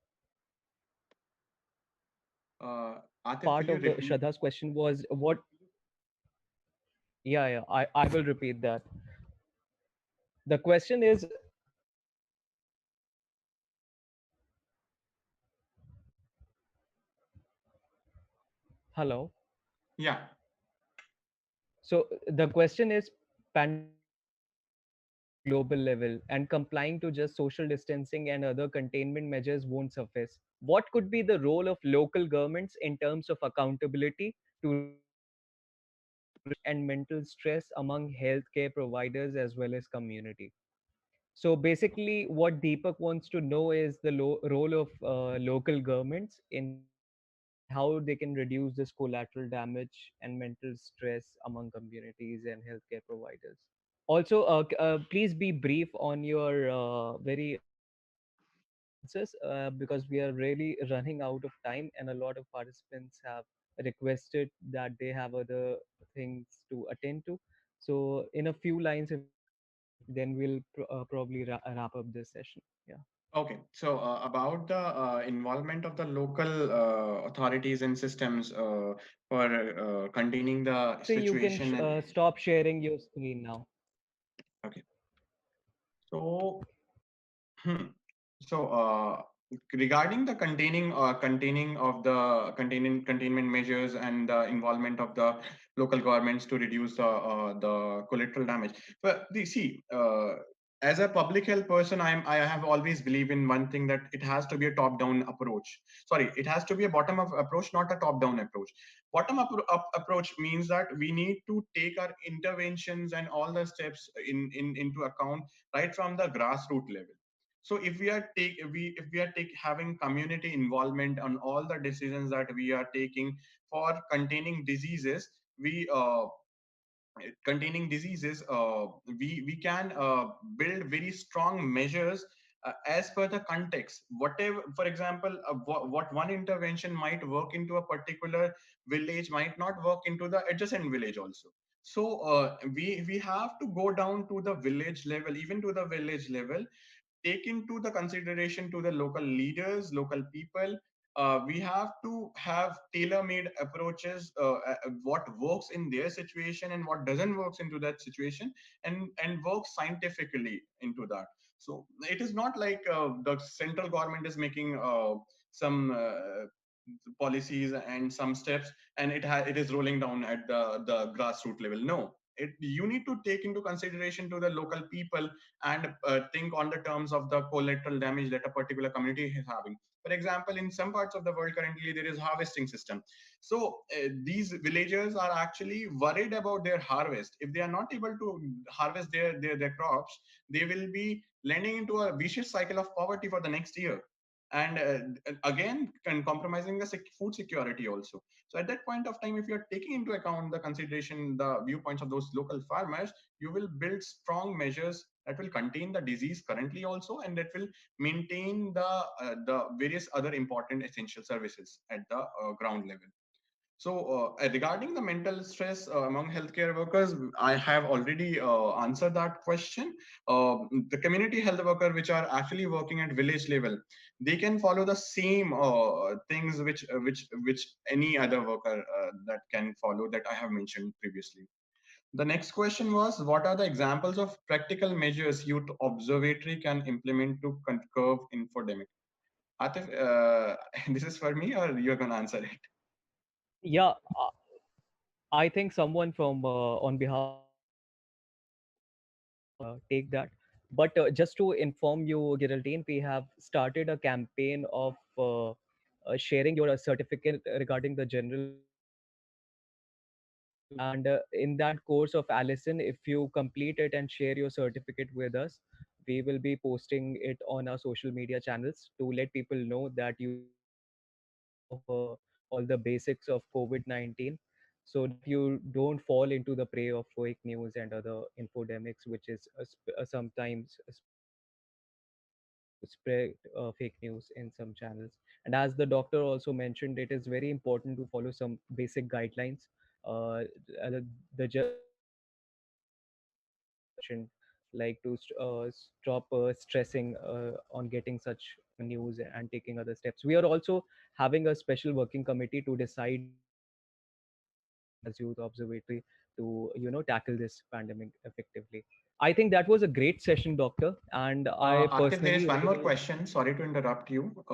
Atif, will Part you of the repeat? Shraddha's question was what? Yeah, I will repeat that. The question is, hello. Yeah. So the question is, pandemic affects population at a global level, and complying to just social distancing and other containment measures won't suffice. What could be the role of local governments in terms of accountability to reduce this collateral damage and mental stress among healthcare providers as well as community? So basically, what Deepak wants to know is the role of local governments in and how they can reduce this collateral damage and mental stress among communities and healthcare providers. Also, please be brief on your answers because we are really running out of time, and a lot of participants have requested that they have other things to attend to. So, in a few lines, if you can be brief, then we'll probably wrap up this session. Yeah. Okay. So about the involvement of the local authorities and systems for containing the So you can situation. And stop sharing your screen now. okay. So hmm. So, regarding the containing of the containment measures and the involvement of the local governments to reduce the collateral damage. But the see, as a public health person, I have always believed in one thing, that it has to be a top down approach. Sorry, it has to be a bottom up approach, not a top down approach. Bottom up approach means that we need to take our interventions and all the steps into account right from the grassroots level. So if we are having community involvement on all the decisions that we are taking for containing diseases, we containing diseases, we can build very strong measures as per the context. Whatever, for example, what one intervention might work into a particular village might not work into the adjacent village also. So we have to go down to the village level, even to the village level, take into the consideration to the local leaders, local people. We have to have tailor-made approaches, what works in their situation and what doesn't works into that situation, and work scientifically into that. So it is not like the central government is making some policies and some steps, and it is rolling down at the grassroots level. No, you need to take into consideration to the local people, and think on the terms of the collateral damage that a particular community is having. For example, in some parts of the world currently there is harvesting system. So these villagers are actually worried about their harvest. If they are not able to harvest their crops, they will be landing into a vicious cycle of poverty for the next year, and again compromising the food security also. So at that point of time, if you're taking into account the consideration, the viewpoints of those local farmers, you will build strong measures that will contain the disease currently also, and that will maintain the various other important essential services at the ground level. So, regarding the mental stress among healthcare workers, I have already answered that question. The community health worker, which are actually working at village level, they can follow the same things which any other worker that can follow, that I have mentioned previously. The next question was, what are the examples of practical measures youth observatory can implement to curb infodemic? Atif, this is for me, or you're gonna answer it? Yeah, I think someone from on behalf of Observatory can take that. But just to inform you, Geraldine, we have started a campaign of sharing your certificate regarding the general infodemic. And in that course of Allison, if you complete it and share your certificate with us, we will be posting it on our social media channels to let people know that you have studied of all the basics of COVID-19, so that you don't fall into the prey of fake news and other infodemics, which is sometimes used to spread fake news in some channels. And as the doctor also mentioned, it is very important to follow some basic guidelines. Uh, uh, the general guidelines which he mentioned, like to stop stressing on getting such news and taking other steps. We are also having a special working committee to decide what we can do as Youth Observatory to tackle this pandemic effectively. I think that was a great session, doctor, and I Akif, there is personally one more question. Sorry to interrupt you.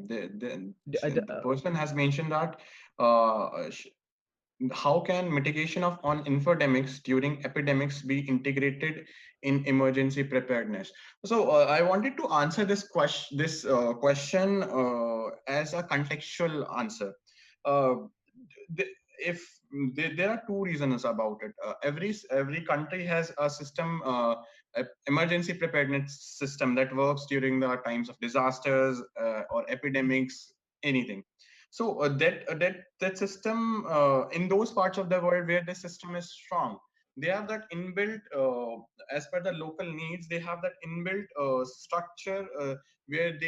The person has mentioned that how can mitigation of on infodemics during epidemics be integrated in emergency preparedness? So I wanted to answer this question as a contextual answer. Uh, if there are two reasons about it. Every country has a system, emergency preparedness system that works during the times of disasters or epidemics, anything. So that system, in those parts of the world where the system is strong, they have that inbuilt, as per the local needs, they have that inbuilt structure where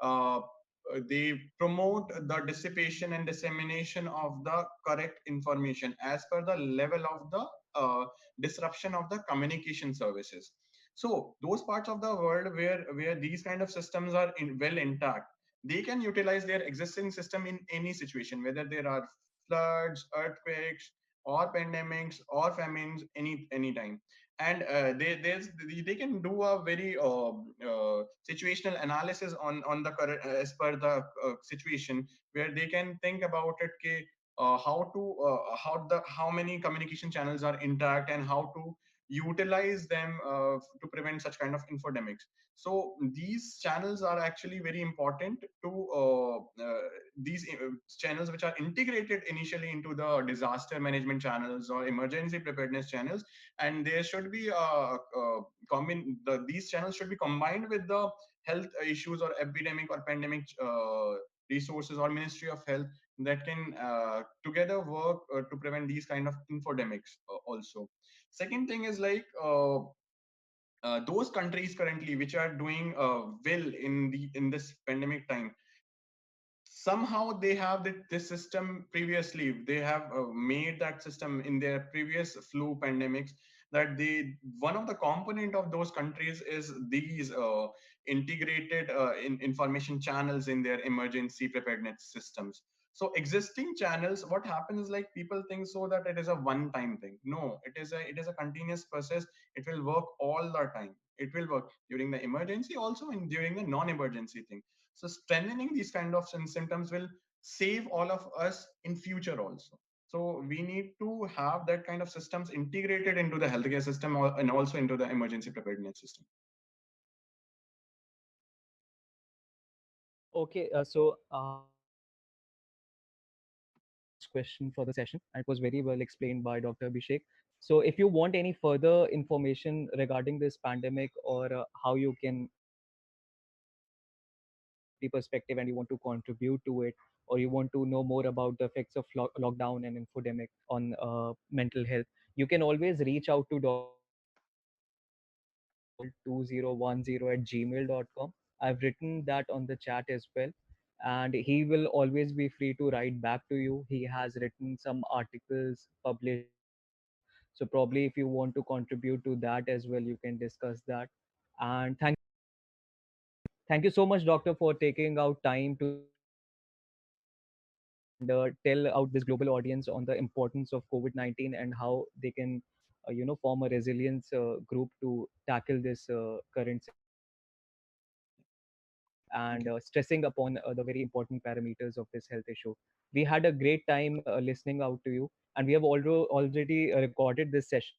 uh, they promote the dissipation and dissemination of the correct information as per the level of the disruption of the communication services. So those parts of the world where these kind of systems are well intact, they can utilize their existing system in any situation, whether there are floods, earthquakes, or pandemics or famines, any time. And they can do a very situational analysis on the current, as per the situation, where they can think about it. how many communication channels are intact, and how to utilize them to prevent such kind of infodemics. So these channels are actually very important to these channels which are integrated initially into the disaster management channels or emergency preparedness channels, and there should be these channels should be combined with the health issues or epidemic or pandemic resources or Ministry of Health that can together work to prevent these kind of infodemics also. Second thing is like those countries currently which are doing well in this pandemic time, somehow they have this system previously, they have made that system in their previous flu pandemics, that they one of the component of those countries is these integrated information channels in their emergency preparedness systems. So existing channels, what happens is like people think so that it is a one time thing. No, it is a continuous process. It will work all the time. It will work during the emergency also and during the non emergency thing. So strengthening these kind of symptoms will save all of us in future also. So we need to have that kind of systems integrated into the healthcare system and also into the emergency preparedness system. Okay, so that was the last question for the session, and it was very well explained by Dr. Abhishek. So, if you want any further information regarding this pandemic, or how you can, if you have any safety perspective and you want to contribute to it, or you want to know more about the effects of lockdown and infodemic on mental health, you can always reach out to Dr. Abhishek on dr.royal2010@gmail.com. I've written that on the chat as well, and he will always be free to write back to you. He has written some articles published on LIVESTREAM, so probably if you want to contribute to that as well, you can discuss that. And thank you so much, doctor, for taking out time to join us and tell out this global audience on the importance of COVID-19 and how they can form a resilience group to tackle this current situation, and Thank you. stressing upon the very important parameters of this health issue. We had a great time listening out to you, and we have already recorded this session,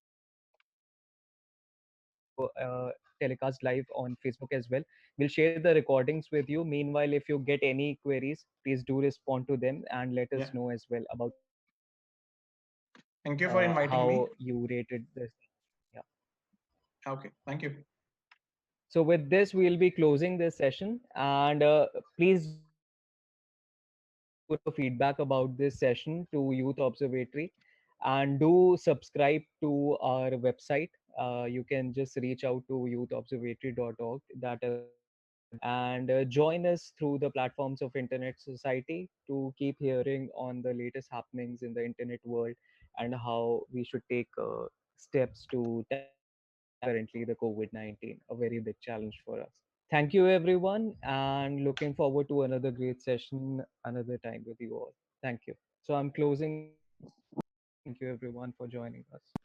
and we will also telecast live on Facebook as well. We'll share the recordings with you. Meanwhile, if you get any queries, please do respond to them and let us Yeah. know as well about your experience and Thank you for inviting me. how you rated this. Yeah. Okay. Thank you. So with this, we'll be closing this session, and please do put your feedback about this session to Youth Observatory, and do subscribe to our website. You can just reach out to youthobservatory.org. That is our website, and join us through the platforms of Internet Society to keep hearing on the latest happenings in the internet world and how we should take steps to tackle currently the COVID-19, a very big challenge for us. Thank you, everyone, and looking forward to another great session another time with you all. Thank you. So I'm closing this session. Thank you, everyone, for joining us.